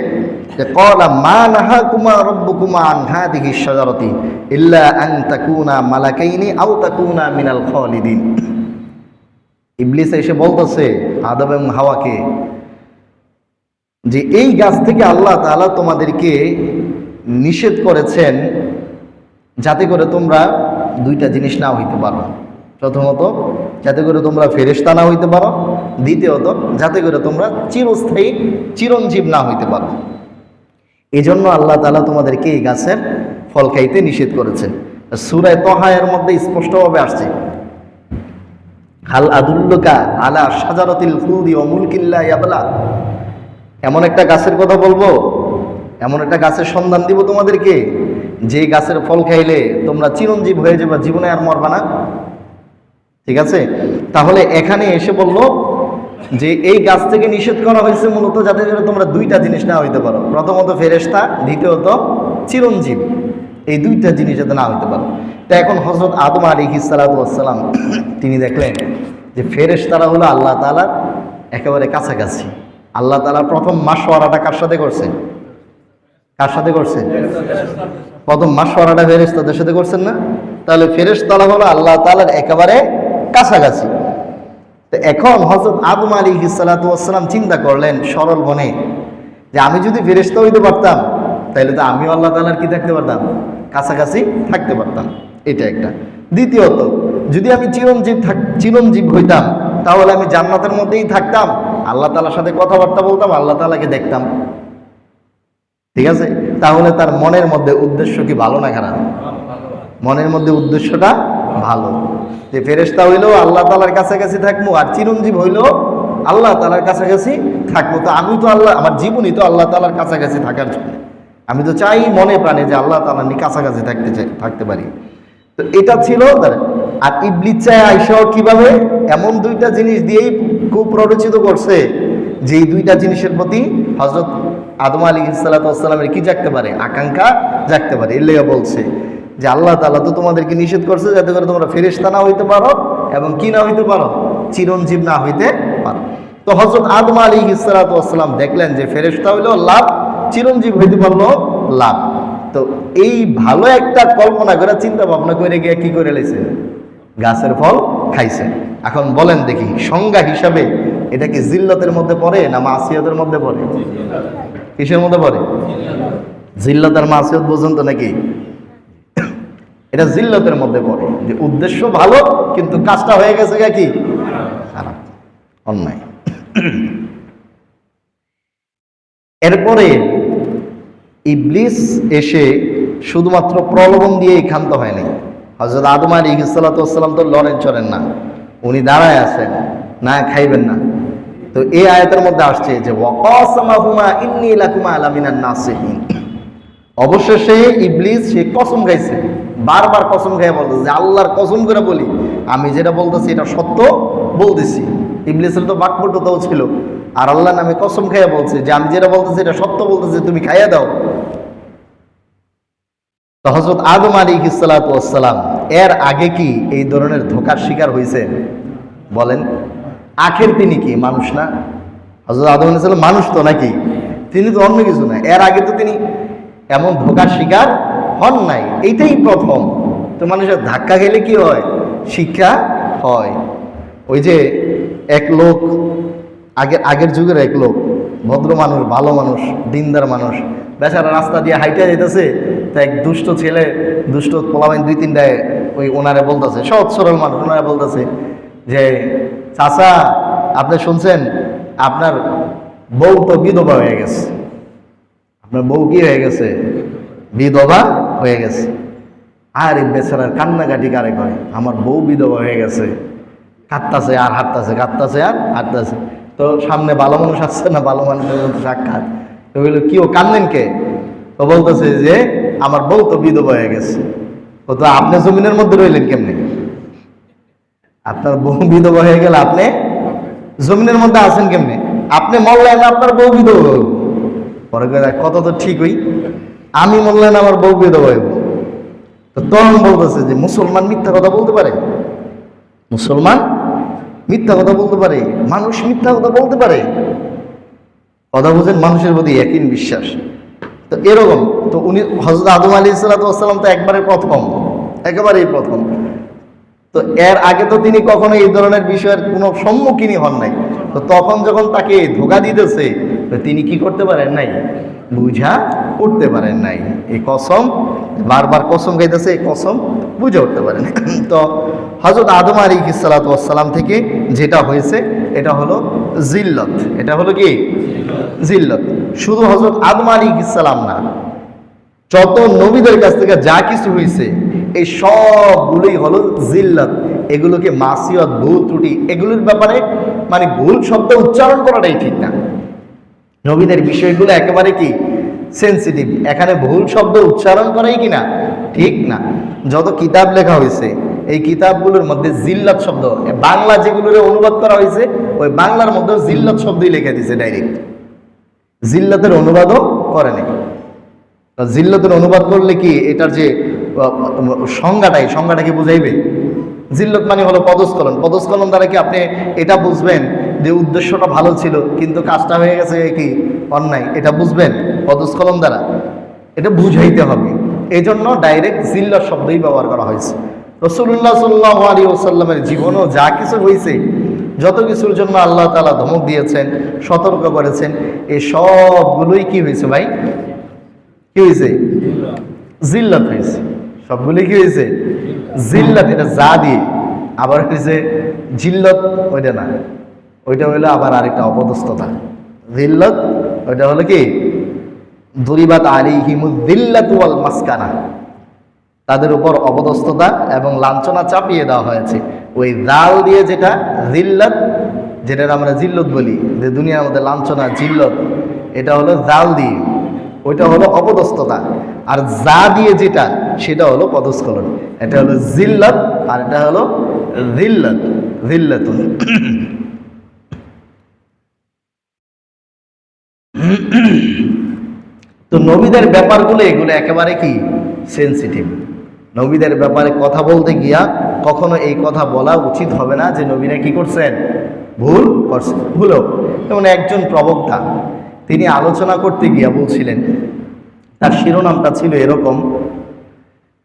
যে ক্বালা মা নাহাকুমা রাব্বুকুমা আন হাদিহিশ শাজারাতি ইল্লা আন তাকুনা মালাকাইনি আও তাকুনা মিনাল খালিদিন। ইবলিস এসে বলতেছে আদম এবং হাওয়াকে যে এই গাছ থেকে আল্লাহ তাআলা তোমাদেরকে নিষেধ করেছেন যাতে করে তোমরা দুইটা জিনিস না হইতে পারো। প্রথমত যাতে করে তোমরা ফেরেশতা না হইতে পারো, দ্বিতীয়ত যাতে করে তোমরা চিরস্থায়ী চিরঞ্জীব না হইতে পারো। এই জন্য আল্লাহ তাআলা তোমাদেরকে এই গাছের ফল খাইতে নিষেধ করেছেন। সূরা তাহা এর মধ্যে স্পষ্টভাবে আসছে, হাল আদুল্লুকা আলা শাজারাতিল খুলদি ওয়া মুলকিন লা ইয়াবলা। এমন একটা গাছের কথা বলবো, এমন একটা গাছের সন্ধান দিব তোমাদেরকে যে গাছের ফল খাইলে তোমরা চিরঞ্জীব হয়ে যাবে, জীবনে আর মরবা না। ঠিক আছে? তাহলে এখানে এসে বললো যে এই গাছ থেকে নিষেধ করা হয়েছে মূলত যাতে করে তোমরা দুইটা জিনিস না হইতে পারো, প্রথমত ফেরেশতা, দ্বিতীয়ত চিরঞ্জীব। এই দুইটা জিনিস যাতে না হইতে পারো। তো এখন হযরত আদম আলাইহিস সালাতু ওয়াস সালাম তিনি দেখলেন যে ফেরেশতারা হলো আল্লাহ তাআলার একেবারে কাছাকাছি। আল্লাহ তাআলা প্রথম মাশওয়ারাটা কার সাথে করছে? কার সাথে করছে? প্রথম মাশওয়ারাটা ফেরেশতাদের সাথে করছেন না? তাহলে ফেরেশতারা হলো আল্লাহ তাআলার একেবারে কাছাকাছি। তো এখন হযরত আদম আলাইহিস সালাতু ওয়াস সালাম চিন্তা করলেন সরল মনে যে আমি যদি ফেরেশতা হইতে পারতাম তাহলে তো আমিও আল্লাহ তাআলার কি থাকতে পারতাম? কাছাকাছি থাকতে পারতাম। এটা একটা। দ্বিতীয়ত যদি আমি চিরঞ্জীব হইতাম তাহলে আমি জান্নাতের মধ্যেই থাকতাম, আল্লাহ তাআলার সাথে কথাবার্তা বলতাম, আল্লাহ তাআলাকে দেখতাম। ঠিক আছে? তাহলে তার মনের মধ্যে উদ্দেশ্য কি ভালো না খারাপ? মনের মধ্যে উদ্দেশ্যটা ভালো, যে ফেরেশতা হইলেও আল্লাহ তাআলার কাছাকাছি থাকবো, আর চিরঞ্জীব হইলেও আল্লাহ তাআলার কাছাকাছি থাকবো। তো আমি তো আল্লাহ, আমার জীবনই তো আল্লাহ তাআলার কাছাকাছি থাকার জন্য। আমি তো চাই মনে প্রাণে যে আল্লাহ তাআলার কাছাকাছি থাকতে পারি। তো এটা ছিল। আর ইবলিস চায় আইসাও কিভাবে এমন দুইটা জিনিস দিয়েই খুব প্ররোচিত করছে যে এই দুইটা জিনিসের প্রতি হযরত আদম আলাইহিস সালাতু ওয়াস সালামের কি জাগতে পারে? আকাঙ্ক্ষা জাগতে পারে। এর লেগে বলছে যে আল্লাহ তাআলা তো তোমাদেরকে নিষেধ করছে যাতে করে তোমরা ফেরেশতা না হইতে পারো এবং কি না হইতে পারো? চিরঞ্জীব না হইতে পারো। তো হযরত আদম আলাইহিস সালাতু ওয়াস সালাম দেখলেন যে ফেরেশতা হইলেও লাভ, চিরঞ্জীব হইতে পারলো লাভ। তো এই ভালো একটা কল্পনা করে চিন্তা ভাবনা করে গিয়ে কি করে লাইছে? গাছের ফল খাইছে। এখন বলেন দেখি সংজ্ঞা হিসাবে এটা কি জিল্লতের মধ্যে পড়ে না মাসিয়তের মধ্যে পড়ে? কিসের মধ্যে পড়ে? জিল্লত আর মাসিয়ত বোঝেন তো নাকি? এটা জিল্লতের মধ্যে পড়ে, যে উদ্দেশ্য ভালো কিন্তু কাজটা হয়ে গেছে কি খারাপ, অন্যায়। এরপরে ইবলিস এসে শুধুমাত্র প্রলোভন দিয়েই ক্ষান্ত হয়নি। হযরত আদম আলাইহিস সালাতু ওয়াস সালাম তো লড়েন চড়েন না, উনি দাঁড়ায় আছেন, না খাইবেন না। তো এই আয়াতের মধ্যে আসছে যে ওয়াকাসামাহুমা ইন্নী লাকুমা আলামিনান নাসিহিন, অবশেষে ইবলিস সে কসম খাইছে, বারবার কসম খাইয়া বলতেছে যে আল্লাহর কসম করে বলি আমি যেটা বলতেছি এটা সত্য বলতেছি। ইবলিসের তো বাকপটুতাও ছিল, আর আল্লাহর নামে কসম খাইয়া বলছে যে আমি যেটা বলতেছি এটা সত্য বলতেছি, তুমি খাইয়া দাও। তো হযরত আদম আলাইহিস সালাতু ওয়াস সালাম এর আগে কি এই ধরনের ধোঁকার শিকার হয়েছে? বলেন, আখের তিনি কি মানুষ না? হযরত আদম আলাইহিস সালাম মানুষ তো নাকি? তিনি তো অন্য কিছু না। এর আগে তো তিনি এমন ধোঁকার শিকার হন নাই, এইটাই প্রথম। তো মানুষের ধাক্কা খেলে কি হয়? শিক্ষা হয়। ওই যে এক লোক, আগের যুগের এক লোক, ভদ্র মানুষ, ভালো মানুষ, দিনদার মানুষ, বেচারা রাস্তা দিয়ে হাইটে যেতেছে, তো এক দুষ্ট ছেলে, দুষ্ট পোলাবাইন দুই তিনটায় ওই ওনারে বলতেছে, সৎ সরল মানুষ, ওনারা বলতেছে যে চাচা আপনি শুনছেন আপনার বউ তো বিধবা হয়ে গেছে। আপনার বউ কি হয়ে গেছে? বিধবা হয়ে গেছে। আর এই বেচারার কান্নাকাটি কারে করে, আমার বউ বিধবা হয়ে গেছে, কাঁদতাছে আর হাঁটতাছে, কাঁদতাছে আর হাঁটতাছে। তো সামনে ভালো মানুষ আসছে না, ভালো মানুষের মতো সাক্ষাৎ, তো বললো কি ও কান্দেন কে? তো বলতেছে যে আমার বউ তো বিধবা হয়ে গেছে। ও তো আপনি জমিনের মধ্যে রইলেন কেমনে? আপনার বউ বিধবা হয়ে গেলে আপনি জমিনের মধ্যে আছেন কেমনে? আপনি মরলেন আপনার বউ বিধবা হইব, পরে কত তো ঠিক হই, আমি মরলেন আমার বউ বিধবা হইব। তো তখন বলতেছে যে মুসলমান মিথ্যা কথা বলতে পারে? মুসলমান মিথ্যা কথা বলতে পারে? মানুষ মিথ্যা কথা বলতে পারে? কথা বুঝেন, মানুষের প্রতি একই বিশ্বাস। তো এরকম তো উনি হযরত আদম আলাইহিস সালাতু ওয়াস সালাম তো একবারে প্রথম, একেবারেই প্রথম। তো এর আগে তো তিনি কখনো এই ধরনের বিষয়ের কোনো সম্মুখীনই হন নাই। তো তখন যখন তাকে ধোঁকা দিতেছে, তো তিনি কি করতে পারেন নাই? বুঝা উঠতে পারেন নাই। এই কসম, বারবার কসম খাইতেছে, এই কসম বুঝে উঠতে পারেন। তো হযরত আদম আলাইহিস সালাতু ওয়াস সালাম থেকে যেটা হয়েছে এটা হলো জিল্লত। এটা হলো কি? জিল্লত। শুধু হযরত আদম আলাইহিস সালাম না, যত নবীদের কাছ থেকে যা কিছু হয়েছে এই সবগুলোই হলো জিল্লত। এগুলোকে মাসিয়ত, ভুল ত্রুটি, এগুলোর ব্যাপারে মানে ভুল শব্দ উচ্চারণ করাটাই ঠিক না। নবীদের বিষয়গুলো একেবারে কি সেন্সিটিভ, এখানে ভুল শব্দ উচ্চারণ করাই কিনা ঠিক না। যত কিতাব লেখা হয়েছে এই কিতাবগুলোর মধ্যে জিল্লত শব্দ, বাংলা যেগুলোর অনুবাদ করা হয়েছে ওই বাংলার মধ্যে জিল্লত শব্দই লিখে দিছে ডাইরেক্ট, জিল্লতের অনুবাদও করে নাই। জিল্লতের অনুবাদ করলে কি এটার যে সংজ্ঞাটা কি বুঝাইবে? জিল্লত মানে হলো পদস্খলন। পদস্খলন দ্বারা কি আপনি এটা বুঝবেন যে উদ্দেশ্যটা ভালো ছিল কিন্তু কাজটা হয়ে গেছে কি অন্যায়, এটা বুঝবেন পদস্খলন দ্বারা? এটা বুঝাইতে হবে, এই জন্য ডাইরেক্ট জিল্লত শব্দই ব্যবহার করা হয়েছে। রাসূলুল্লাহ সাল্লাল্লাহু আলাইহি ওয়াসাল্লামের জীবনেও যা কিছু হয়েছে, যত কিছুর জন্য আল্লাহ তাআলা ধমক দিয়েছেন, সতর্ক করেছেন, এই সবগুলোই কি হয়েছে ভাই? কি হয়েছে? জিল্লত হয়েছে। সবগুলি কি হয়েছে? জিল্লত। এটা যা দিয়ে আবার হয়েছে জিল্লত, ওইটা না, ওইটা হইলো আবার আরেকটা অপদস্থতা। জিল্লত ওইটা হলো কি দুরিবাত আলাইহিমুয যিল্লাতু ওয়াল মাসকানা, তাদের উপর অপদস্থতা এবং লাঞ্ছনা চাপিয়ে দেওয়া হয়েছে। ওই দাল দিয়ে যেটা জিল্লত, যেটা আমরা জিল্লত বলি, যে দুনিয়ার মধ্যে লাঞ্ছনা জিল্লত, এটা হলো জাল দিয়ে, ওইটা হলো অপদস্থতা। আর যা দিয়ে যেটা সেটা হলো পদস্খলন। এটা হলো জিল্লত আর এটা হলো জিল্লত, জিল্লাতুন। তো নবীদের ব্যাপারগুলো এগুলো একেবারে কি সেন্সিটিভ। নবীদের ব্যাপারে কথা বলতে গিয়া কখনো এই কথা বলা উচিত হবে না যে নবীরা কি করছেন, ভুল করছেন। ভুল যেমন একজন প্রবক্তা তিনি আলোচনা করতে গিয়া বলছিলেন, তার শিরোনামটা ছিল এরকম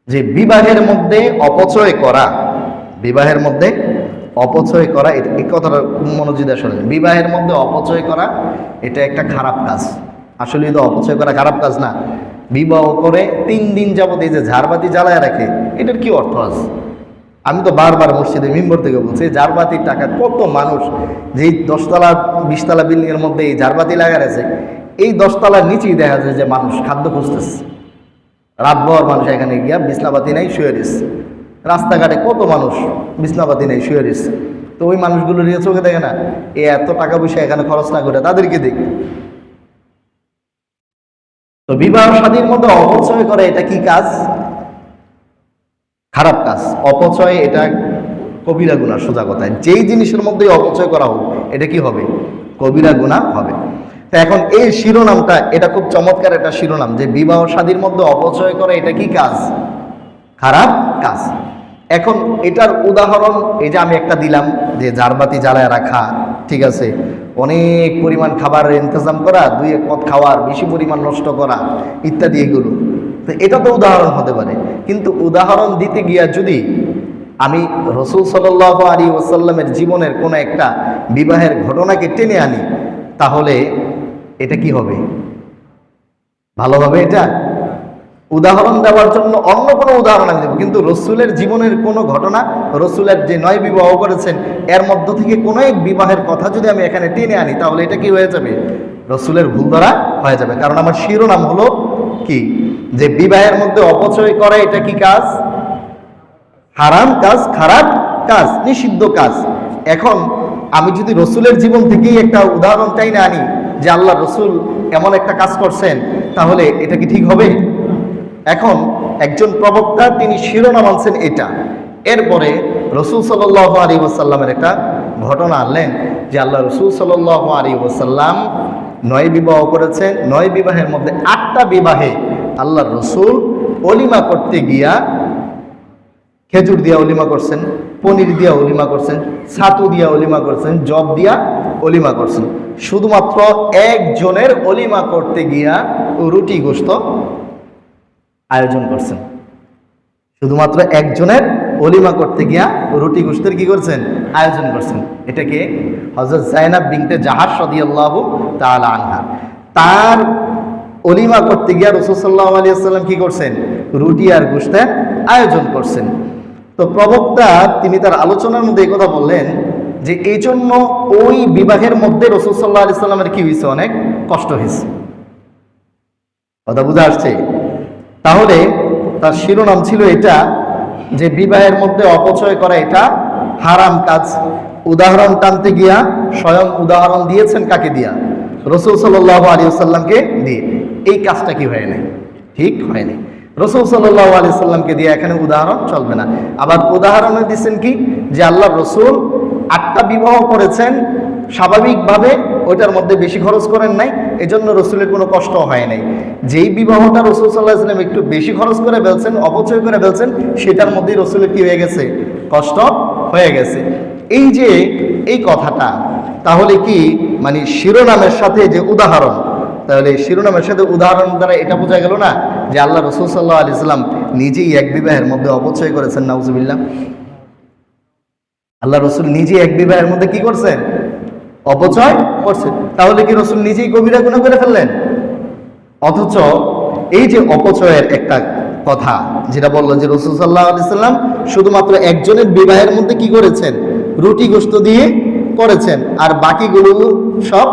যে বিবাহের মধ্যে অপচয় করা, বিবাহের মধ্যে অপচয় করা, এই কথাটা মনোযোগ দিয়ে শোনেন। বিবাহের মধ্যে অপচয় করা এটা একটা খারাপ কাজ। আসলে তো অপচয় করা খারাপ কাজ না। বিবাহ করে 3 দিন যাবত এই যে ঝাড়বাতি জ্বালায় রাখে, এটার কি অর্থ আছে? আমি তো বারবার মসজিদে মিম্বর থেকে বলছি, ঝাড়বাতির টাকা কত মানুষ যেই 10 তলা 20 তলা বিল্ডিং এর মধ্যে এই ঝাড়বাতি লাগা আছে, এই 10 তলার নিচেই দেখা যায় যে মানুষ খাদ্য খুঁজতেছে। রাতভর মানুষ এখানে গিয়া বিছনাপাতি নাই, শুয়ে দিচ্ছে। রাস্তাঘাটে কত মানুষ বিছনাপাতি নাই, শুয়ে দিচ্ছে। তো ওই মানুষগুলো নিয়ে চোখে দেখে না, এত টাকা পয়সা এখানে খরচ না করে তাদেরকে দেখ। তো বিবাহ শাদীর মধ্যে অপচয় করে এটা কি কাজ? খারাপ কাজ। অপচয় এটা কবিরা গুনাহ। সোজা কথায় যেই জিনিসের মধ্যে অপচয় করা হোক, এটা কি হবে? কবিরা গুনাহ হবে। তো এখন এই শিরোনামটা, এটা খুব চমৎকার একটা শিরোনাম, যে বিবাহ শাদীর মধ্যে অপচয় করে এটা কি কাজ? খারাপ কাজ। এখন এটার উদাহরণ এই যে আমি একটা দিলাম, যে ঝাড়বাতি জ্বালায় রাখা, ঠিক আছে, অনেক পরিমাণ খাবারের ইন্তজাম করা, 2 পদ খাওয়ার, বেশি পরিমাণ নষ্ট করা ইত্যাদি, এগুলো তো এটা তো উদাহরণ হতে পারে। কিন্তু উদাহরণ দিতে গিয়া যদি আমি রাসূল সাল্লাল্লাহু আলাইহি ওয়াসাল্লামের জীবনের কোনো একটা বিবাহের ঘটনাকে টেনে আনি, তাহলে এটা কি হবে? ভালো হবে? এটা উদাহরণ দেওয়ার জন্য অন্য কোনো উদাহরণ আমি দেব, কিন্তু রসুলের জীবনের কোনো ঘটনা, রসুলের যে 9 বিবাহ করেছেন এর মধ্য থেকে কোনো এক বিবাহের কথা যদি আমি এখানে টেনে আনি, তাহলে এটা কি হয়ে যাবে? রসুলের ভুল ধরা হয়ে যাবে। কারণ আমার শিরোনাম হলো কি, যে বিবাহের মধ্যে অপচয় করা এটা কি কাজ? হারাম কাজ, খারাপ কাজ, নিষিদ্ধ কাজ। এখন আমি যদি রসুলের জীবন থেকেই একটা উদাহরণ চাই না আনি, যে আল্লাহ রসুল এমন একটা কাজ করছেন, তাহলে এটা কি ঠিক হবে? এখন একজন প্রবক্তা তিনি শিরোনাম আনছেন এটা, এরপরে রসুল সাল্লাল্লাহু আলাইহি ওয়াসাল্লামের একটা ঘটনা আনলেন, যে আল্লাহ রসুল সাল্লাল্লাহু আলাইহি ওয়াসাল্লাম 9 বিবাহ করেছেন। 9 বিবাহের মধ্যে 8টা বিবাহে আল্লাহ রসুল অলিমা করতে গিয়া খেজুর দিয়া অলিমা করছেন, পনির দিয়া অলিমা করছেন, ছাতু দিয়া অলিমা করছেন, জব দিয়া অলিমা করছেন। শুধুমাত্র একজনের অলিমা করতে গিয়া রুটি গোশত আয়োজন করছেন। শুধুমাত্র একজনের অলিমা করতে গিয়া রুটি গোশতের কি করছেন? আয়োজন করছেন। এটাকে হযরত যায়েনাব বিনতে জাহাশ রাদিয়াল্লাহু তাআলা আনহা, তার অলিমা করতে গিয়া রাসূল সাল্লাল্লাহু আলাইহি ওয়াসাল্লাম কি করছেন? রুটি আর গোশতের আয়োজন করছেন। তো প্রবক্তা তিনি তার আলোচনার মধ্যে এই কথা বললেন, যে এই জন্য ওই বিবাহের মধ্যে রাসূল সাল্লাল্লাহু আলাইহি ওয়াসাল্লামের কি হয়েছে? অনেক কষ্ট হয়েছে। কথা বুঝা আসছে? তাহলে তার শিরোনাম ছিল এটা, যে বিবাহের মধ্যে অপচয় করা এটা হারাম কাজ। উদাহরণ টানতে গিয়া স্বয়ং উদাহরণ দিয়েছেন কাকে দিয়া? রাসূল সাল্লাল্লাহু আলাইহি ওয়াসাল্লামকে দিয়ে। এই কাজটা কি হয় নাই? ঠিক হয় নাই। রাসূল সাল্লাল্লাহু আলাইহি ওয়াসাল্লামকে দিয়ে এখানে উদাহরণ চলবে না। আবার উদাহরণে দিচ্ছেন কি, যে আল্লাহ রসুল 8টা বিবাহ করেছেন, স্বাভাবিকভাবে ওইটার মধ্যে বেশি খরচ করেন নাই, এজন্য রসুলের কোনো কষ্ট হয় নাই। যেই বিবাহটা রসুল সাল্লাল্লাহু আলাইহি ওয়াসাল্লাম একটু বেশি খরচ করে ফেলছেন, অপচয় করে ফেলছেন, সেটার মধ্যেই রসুলের কি হয়ে গেছে? কষ্ট হয়ে গেছে। এই যে এই কথাটা, তাহলে কি মানে শিরোনামের সাথে যে উদাহরণ, তাহলে শিরোনামের সাথে উদাহরণ দ্বারা এটা বোঝা গেল না যে আল্লাহ রাসূল সাল্লাল্লাহু আলাইহি ওয়াসাল্লাম নিজেই এক বিবাহের মধ্যে অপচয় করেছেন? নাউজুবিল্লাহ। আল্লাহ রসুল নিজেই এক বিবাহের মধ্যে কি করছেন? অপচয় করছেন। তাহলে কি রসুল নিজেই কবিরা গুনাহ করে ফেললেন? অথচ এই যে অপচয়ের একটা কথা যেটা বললো, যে রাসূল সাল্লাল্লাহু আলাইহি ওয়াসাল্লাম শুধুমাত্র একজনের বিবাহের মধ্যে কি করেছেন? রুটি গোশত দিয়ে করেছেন, আর বাকিগুলো সব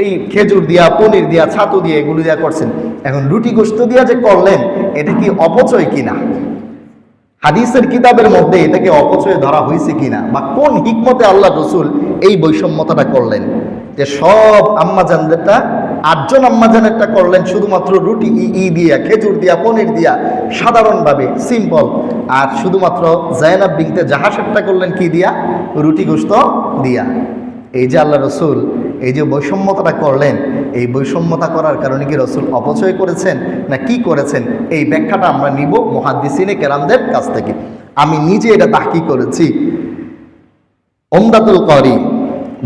এই খেজুর দিয়া, পনির দিয়া, ছাতু দিয়ে, এগুলো দিয়া করছেন। এখন রুটি গোশত দিয়া যে করলেন, এটা কি অপচয় কিনা? হাদিসের কিতাবের মধ্যে এটাকে অপচয় ধরা হয়েছে কিনা, বা কোন হিকমতে আল্লাহ রসুল এই বৈষম্যতাটা করলেন, যে সব আম্মাজানদেরটা 8জন আম্মাজানেরটা করলেন শুধুমাত্র রুটি দিয়া, খেজুর দিয়া, পনির দিয়া, সাধারণভাবে সিম্পল, আর শুধুমাত্র যায়েনাব বিনতে জাহাশেরটা করলেন কি দিয়া? রুটি গোশত দিয়া। এই যে আল্লাহ রসুল এই যে বৈষম্যতাটা করলেন, এই বৈষম্যতা করার কারণে কি রসুল অপচয় করেছেন না কি করেছেন? এই ব্যাখ্যাটা আমরা নিব মুহাদ্দিসিনে কেরামদের কাছ থেকে। আমি নিজে এটা তাহকিক করেছি। উমদাতুল কারি,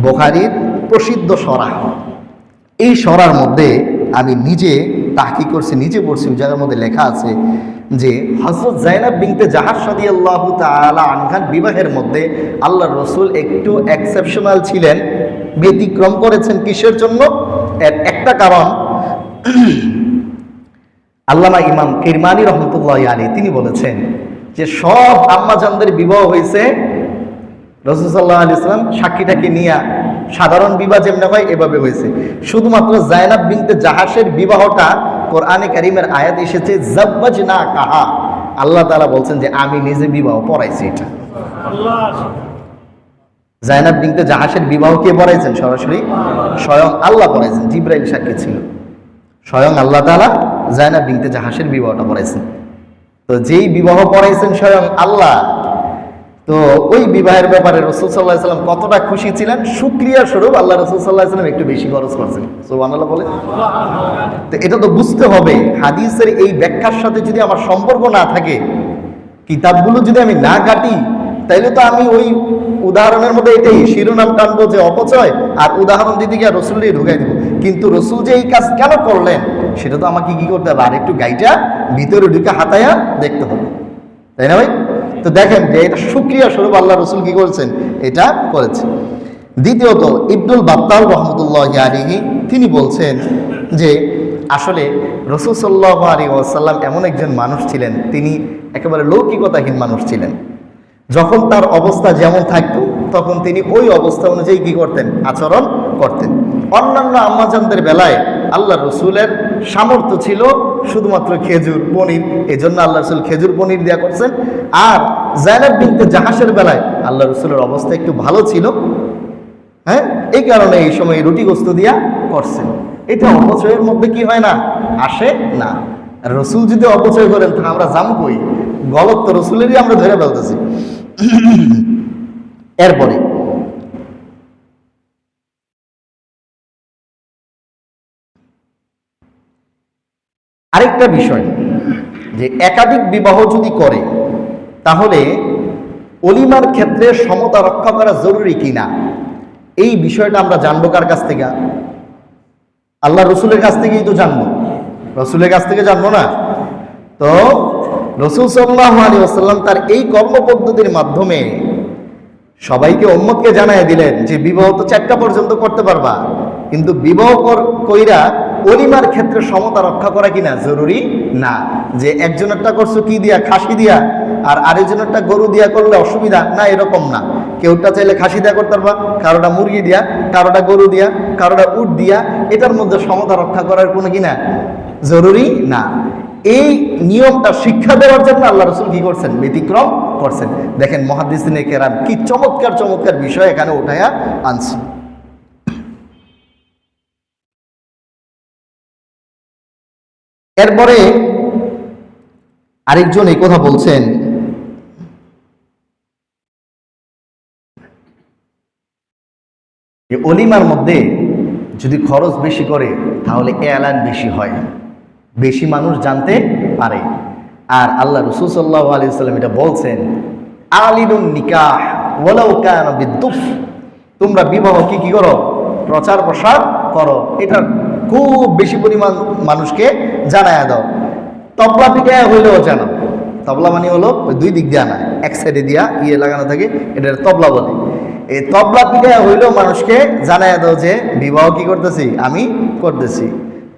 বুখারীর প্রসিদ্ধ সরাহ, এই সরার মধ্যে আমি নিজে তাহকিক করছি, নিজে পড়ছি। ওই জায়গার মধ্যে লেখা আছে, যে হযরত জাইনাব বিনতে জাহাশ রাদিয়াল্লাহু তাআলা আনহার বিবাহের মধ্যে আল্লাহর রাসূল একটু এক্সেপশনাল ছিলেন, ব্যতিক্রম করেছেন। কিসের জন্য? এর একটা কারণ আল্লামা ইমাম কিরমানি রহমতুল্লাহি আলাইহি তিনি বলেছেন যে সব আম্মাজানদের বিবাহ হয়েছে রাসূল সাল্লাল্লাহু আলাইহি ওয়াসাল্লাম সাক্ষীটাকে নিয়ে, সাধারণ বিবাহ যেমন হয় এভাবে হয়েছে। শুধুমাত্র জাইনাব বিনতে জাহাশের বিবাহটা কোরআনে কারীমের আয়াত এসেছে যাওয়াজনা কাহা, আল্লাহ তাআলা বলছেন যে আমি নিজে বিবাহ পড়াইছি। এটা জাইনাব বিনতে জাহাশের বিবাহ কে পড়াইছেন? সরাসরি স্বয়ং আল্লাহ পড়াইছেন, জিবরাইল সাক্ষী ছিল। স্বয়ং আল্লাহ তাআলা জাইনাব বিনতে জাহাশের বিবাহটা পড়াইছেন। তো যেই বিবাহ পড়াইছেন স্বয়ং আল্লাহ, তো ওই বিবাহের ব্যাপারে রাসূল সাল্লাল্লাহু আলাইহি ওয়াসাল্লাম কতটা খুশি ছিলেন, শুকরিয়া স্বরূপ আল্লাহ রাসূল সাল্লাল্লাহু আলাইহি ওয়াসাল্লাম একটু বেশি খরচ করছেন। সুবহানাল্লাহ বলে। তো এটা তো বুঝতে হবে, হাদিসের এই ব্যাখ্যার সাথে যদি আমার সম্পর্ক না থাকে, কিতাবগুলো যদি আমি না কাটি, তাইলে তো আমি ওই উদাহরণের মধ্যে এটাই শিরোনাম টানবো যে অপচয়, আর উদাহরণ দিতে গিয়ে রসুলই ঢুকাই দিব। কিন্তু রসুল যে এই কাজ কেন করলেন সেটা তো আমাকে কি করতে হবে, আর একটু গাইটা ভিতরে ঢুকে হাতায়া দেখতে হবে, তাই না ভাই? তো দেখেন যে এটা শুকরিয়া স্বরূপ আল্লাহ রসুল কি করেছেন, এটা করেছে। দ্বিতীয়ত ইবনুল বাত্তাল রহমতুল্লাহি আলাইহি তিনি বলছেন যে আসলে রাসূল সাল্লাল্লাহু আলাইহি ওয়াসাল্লাম এমন একজন মানুষ ছিলেন, তিনি একেবারে লৌকিকতাহীন মানুষ ছিলেন। যখন তার অবস্থা যেমন থাকতো তখন তিনি ওই অবস্থা অনুযায়ী কি করতেন, আচরণ করতেন। অন্যান্য আম্মাজানদের বেলায় আল্লাহ রসুলের সামর্থ্য ছিল শুধুমাত্র খেজুর পনির, এজন্য আল্লাহ রসুল খেজুর পনির দেয়া করছেন। আর জাইনাব বিনতে জাহাশের বেলায় আল্লাহ রসুলের অবস্থা একটু ভালো ছিল, হ্যাঁ, এই কারণে এই সময় রুটি গোস্ত দিয়া করছেন। এটা অপচয়ের মধ্যে কি হয় না, আসে না। রসুল যদি অপচয় করেন তাহলে আমরা জামু কই, গলত তো রসুলেরই আমরা ধরে ফেলতেছি। এরপরে আরেকটা বিষয় যে একাধিক বিবাহ যদি করে তাহলে অলিমার ক্ষেত্রে সমতা রক্ষা করা জরুরি কিনা, এই বিষয়টা আমরা জানবো কার কাছ থেকে? আল্লাহ রসুলের কাছ থেকেই তো জানবো, রসুলের কাছ থেকে জানবো না। তো রাসূল সাল্লাল্লাহু আলাইহি ওয়াসাল্লাম তার এই কর্মপদ্ধতির মাধ্যমে সবাইকে উম্মতকে জানায় দিলেন যে বিবাহ তো 4টা পর্যন্ত করতে পারবা, কিন্তু বিবাহ কইরা অলিমার ক্ষেত্রে সমতা রক্ষা করা কিনা জরুরি না। যে একজনেরটা করছো কি দিয়া, খাসি দিয়া, আর আরেকজনেরটা গরু দিয়া করলে অসুবিধা না, এরকম না। কেউটা চাইলে খাসি দিয়া করতে পারবা, কারোটা মুরগি দিয়া, কারোটা গরু দিয়া, কারোটা উট দিয়া, এটার মধ্যে সমতা রক্ষা করার কোনো কিনা জরুরি না। এই নিয়মটা শিক্ষা দেওয়ার জন্য আল্লাহ রসুল কি করছেন, ব্যতিক্রম করছেন। দেখেন মুহাদ্দিসিনে কেরাম কি চমৎকার চমৎকার বিষয় এখানে উঠায়া আনছেন। এরপরে আরেকজন এই কথা বলছেন যে অলিমার মধ্যে যদি খরচ বেশি করে তাহলে এলান বেশি হয়, বেশি মানুষ জানতে পারে। আর আল্লাহ রাসূল সাল্লাল্লাহু আলাইহি ওয়াসাল্লাম এটা বলছেন, আলিনুন নিকাহ ওয়ালাউ কানা বিদ্দুফ, তোমরা বিবাহ কি করো, প্রচার প্রসার করো, এটা খুব বেশি পরিমাণ মানুষকে জানায়া দাও। তবলা পিঠা হইলেও জানো, তবলা মানে হলো ওই দুই দিক দিয়ে না, এক সাইডে দিয়া লাগানো থাকে, এটা তবলা বলে। এই তবলা পিঠা হইলেও মানুষকে জানায়া দাও যে বিবাহ কি করতেছি, আমি করতেছি।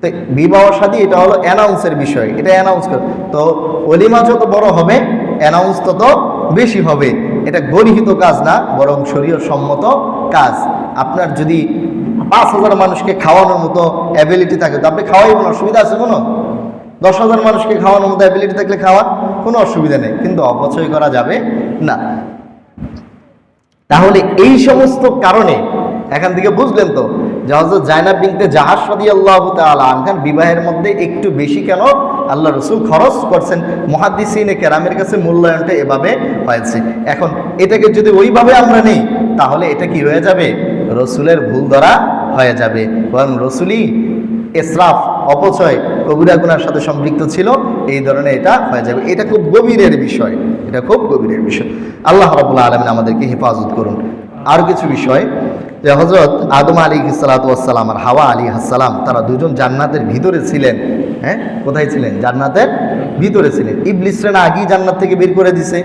তো বিবাহ শাদী এটা হলো অ্যানাউন্সের বিষয়, এটা অ্যানাউন্স কর। তো অলিমা যত বড় হবে অ্যানাউন্স তত বেশি হবে। এটা গরিহিত কাজ না, বরং শরীয়ত সম্মত কাজ। আপনার যদি 5,000 মানুষকে খাওয়ানোর মতো অ্যাবিলিটি থাকে তো আপনি খাওয়াইবেন, অসুবিধা আছে কোনো? 10,000 মানুষকে খাওয়ানোর মতো অ্যাবিলিটি থাকলে খাওয়া কোনো অসুবিধা নেই, কিন্তু অপচয় করা যাবে না। তাহলে এই সমস্ত কারণে এখান থেকে বুঝলেন তো যে হযরত জাইনাব বিনতে জাহাশ রাদিয়াল্লাহু তাআলা আনহার বিবাহের মধ্যে একটু বেশি কেন আল্লাহ রসুল খরচ করছেন। মুহাদ্দিসিনে কেরামের কাছে মূল্যায়নটা এভাবে হয়েছে। এখন এটাকে যদি ওইভাবে আমরা নেই তাহলে এটা কি হয়ে যাবে, রসুলের ভুল ধরা হয়ে যাবে, এবং রসুলই ইসরাফ অপচয় কবিরা গুনার সাথে সম্পৃক্ত ছিল, এই ধরনের এটা হয়ে যাবে। এটা খুব গভীরের বিষয়, এটা খুব গভীরের বিষয়। আল্লাহ রাব্বুল আলামিন আমাদেরকে হেফাজত করুন। আর কিছু বিষয় যে হযরত আদম আলাইহিস সালাতু ওয়াস সালাম আর হাওয়া আলাইহিস সালাম তারা দুজন জান্নাতের ভিতরে ছিলেন। হ্যাঁ, কোথায় ছিলেন? জান্নাতের ভিতরে ছিলেন। ইবলিসরা না আগেই জান্নাত থেকে বের করে দিছে,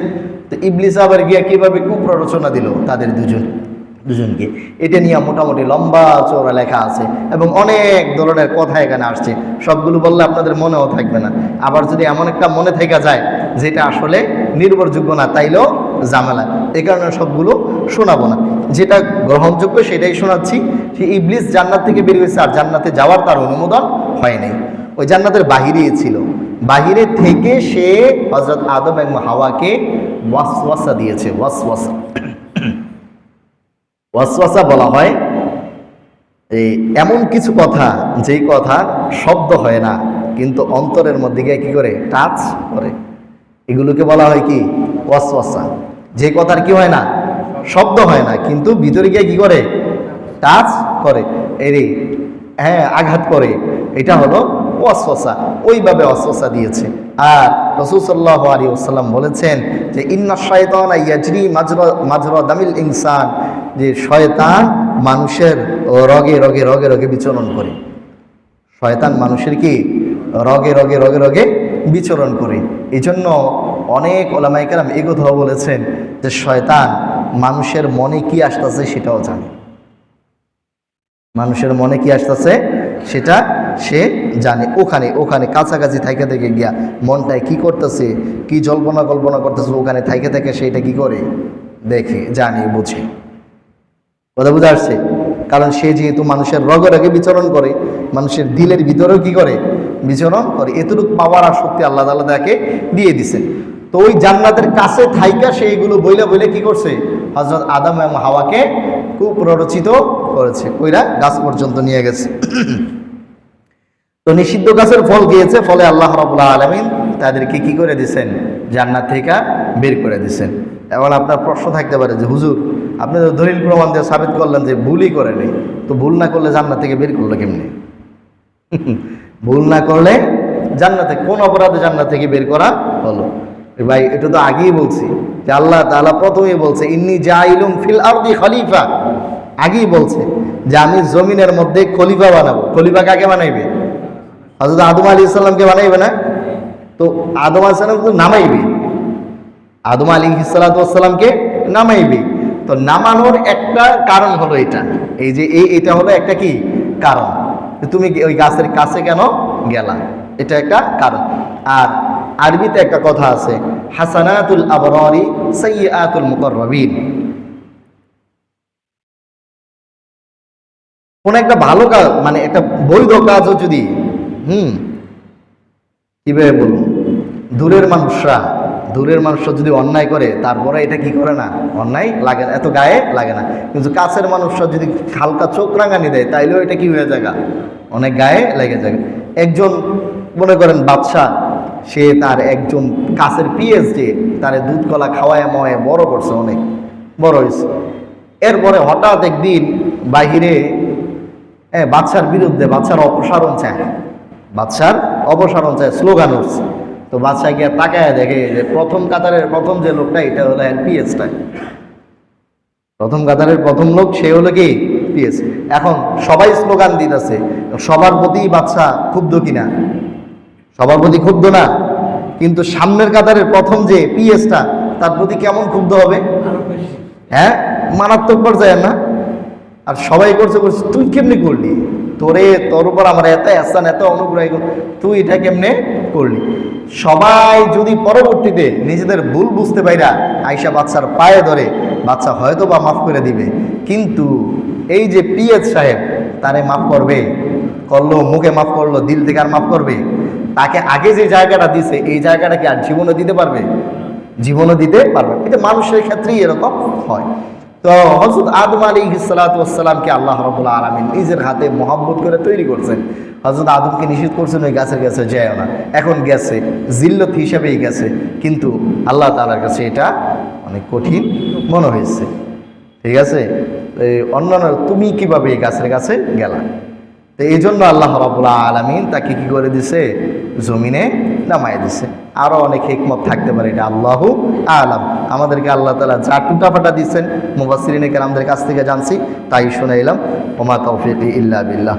তো ইবলিস আবার গিয়া কিভাবে কুপ্ররোচনা দিল তাদের দুজনকে, এটা নিয়ে মোটামুটি লম্বা চওড়া লেখা আছে এবং অনেক ধরনের কথা এখানে আসছে। সবগুলো বললে আপনাদের মনেও থাকবে না, আবার যদি এমন একটা মনে থেকে যায় যেটা আসলে নির্ভরযোগ্য না তাইলেও ঝামেলা, এই কারণে সবগুলো শোনাবো না। যেটা গ্রহণযোগ্য সেটাই শোনাচ্ছি। সে ইবলিস জান্নাত থেকে বের হয়েছে, আর জান্নাতে যাওয়ার তার অনুমোদন হয় নাই, ওই জান্নাতের বাহিরেই ছিল। বাহিরে থেকে সে হযরত আদম এবং হাওয়াকে ওয়াসওয়াসা দিয়েছে। ওয়াসওয়াসা বলা হয় এমন কিছু কথা যেই কথা শব্দ হয় না কিন্তু অন্তরের মধ্যে গিয়ে কি করে টাচ করে, এগুলোকে বলা হয় কি ওয়াসওয়াসা। যে কথার কি হয় না, শব্দ হয় না, কিন্তু ভিতরে গিয়ে কি করে টাচ করে, আঘাত করে, এটা হলো ওয়াসওয়াসা। ওইভাবে ওয়াসওয়াসা দিয়েছে। আর রাসূল সাল্লাল্লাহু আলাইহি ওয়াসাল্লাম বলেছেন যে ইন্না শাইতানা ইয়াজরি মাজরা দামিল ইনসান, যে শয়তান মানুষের রগে রগে রগে রগে বিচরণ করে। শয়তান মানুষের কি রগে রগে রগে রগে বিচরণ করে। এই জন্য অনেক ওলামায়ে কেরাম এই কথাও বলেছেন যে শয়তান মানুষের মনে কি আসতেছে সেটাও জানে। মানুষের মনে কি আসতেছে সেটা সে জানে। ওখানে ওখানে কাছাকাছি থাইকে থেকে গিয়া মনটায় কি করতেছে, কি জল্পনা কল্পনা করতেছে, ওখানে থাইকে থেকে সেটা কি করে দেখে, জানে, বুঝে। কথা বুঝে আসছে? কারণ সে যেহেতু মানুষের রগে রগে বিচরণ করে, মানুষের দিলের ভিতরেও কি করে বিচরণ করে, এতটুকু পাওয়ার আর সত্যি আল্লাহ তাআলা তাকে দিয়ে দিছেন। তো ওই জান্নাতের কাছে থাইকা সে এগুলো বইলে বইলে কি করছে, হযরত আদম এবং হাওয়াকে খুব প্ররোচিত করেছে, কইরা গাছ পর্যন্ত নিয়ে গেছে। তো নিষিদ্ধ গাছের ফল খেয়েছে, ফলে আল্লাহ রাব্বুল আলামিন তাদেরকে কি করে দিয়েছেন, জান্নাত থেকে বের করে দিয়েছেন। এখন আপনার প্রশ্ন থাকতে পারে যে হুজুর আপনি তো দলিল প্রমাণ দিয়ে সাবিত করলেন যে ভুলই করে নেই, তো ভুল না করলে জান্নাত থেকে বের করলো কেমনি? ভুল না করলে জান্নাতে কোন অপরাধে জান্নাত থেকে বের করা হলো? ভাই এটা তো আগেই বলছি যে আল্লাহ তাআলা প্রথমেই বলছে ইন্নী জাইলুম ফিল আরদি খলিফা, আগেই বলছে যে আমি জমিনের মধ্যে খলিফা বানাবো। খলিফা কাকে বানাইবে? হযরত আদম আলাইহিস সালামকে বানাইবে না? তো আদম আলাইহিস সালাম তো নামাইবে, আদম আলাইহিস সালামকে নামাইবে। তো নামানোর একটা কারণ হলো এটা, এই যে এটা হলো একটা কি কারণ, তুমি ওই গাছের কাছে কেন গেলা, এটা একটা কারণ। আর আরবিতে একটা কথা আছে হাসানাতুল আবরারি সাইয়্যাতুল মুকাররাবিন, কোন একটা ভালো কাজ মানে একটা বৈধ কাজও যদি কিভাবে বলুন, দূরের মানুষরা যদি অন্যায় করে তারপরে এটা কি করে না, অন্যায় লাগে না, এত গায়ে লাগে না। কিন্তু কাছের মানুষরা যদি হালকা চোখ রাঙানি দেয় তাইলেও এটা কি হয়ে যায়, অনেক গায়ে লেগে যায়। একজন মনে করেন বাদশা, সে তার একজন কাছের পিএইচডি তার দুধ কলা খাওয়ায় ময়ে বড় করছে, অনেক বড় হয়েছে। এরপরে হঠাৎ একদিন বাহিরে বাদশার বিরুদ্ধে বাদশার অপসারণ চায়, স্লোগান উঠছে। তো বাদশা গিয়ে তাকায় দেখে যে প্রথম কাতারের প্রথম যে লোকটা এটা হলো পিএসটা, প্রথম কাতারের প্রথম লোক সে হলো কি পিএস। এখন সবাই স্লোগান দিতেছে, সবার প্রতি বাদশা ক্ষুব্ধ কিনা? সবার প্রতি ক্ষুব্ধ না, কিন্তু সামনের কাতারের প্রথম যে পিএসটা তার প্রতি কেমন ক্ষুব্ধ হবে? মারাত্মক পর্যায়ে না? আর সবাই করছে তুই কেমনি করলি, তোর উপর আমার এত আহসান এত অনুগ্রহ, তুই এটা কেমনে করলি? সবাই যদি পরবর্তীতে নিজেদের ভুল বুঝতে পাইরা আয়েশা বাদশার পায়ে ধরে, বাদশা হয়তো বা মাফ করে দিবে, কিন্তু এই যে পিএস সাহেব তারে মাফ করলো, মুখে মাফ করলো, দিল থেকে আর মাফ করবে? তাকে আগে যে জায়গাটা দিছে এই জায়গাটা কি আর জীবনে দিতে পারবে? জীবনে দিতে পারবে। এটা মানুষের ক্ষেত্রেই এরকম হয়। তো হযরত আদম আলাইহিস সালামকে আল্লাহ রাব্বুল আলামিন নিজের হাতে মহব্বত করে তৈরি করছেন। হযরত আদমকে নিষেধ করছেন ওই গাছের কাছে যেও না, এখন গেছে, জিল্লত হিসাবেই গেছে, কিন্তু আল্লাহ তাআলার কাছে এটা অনেক কঠিন মনে হয়েছে। ঠিক আছে, অন্যান্য তুমি কিভাবে এই গাছের কাছে গেলা? তো এই জন্য আল্লাহ রাব্বুল আলামিন তাকে কি করে দিছে, জমিনে নামায় দিছে। আরও অনেক হিকমত থাকতে পারে, এটা আল্লাহু আলাম। আমাদেরকে আল্লাহ তাআলা যা টুটাফাটা দিচ্ছেন মুফাসসিরিনে কেরামদের কাছ থেকে জানছি, তাই শুনাইলাম। ওমা তাওফীকি ইল্লা বিল্লাহ।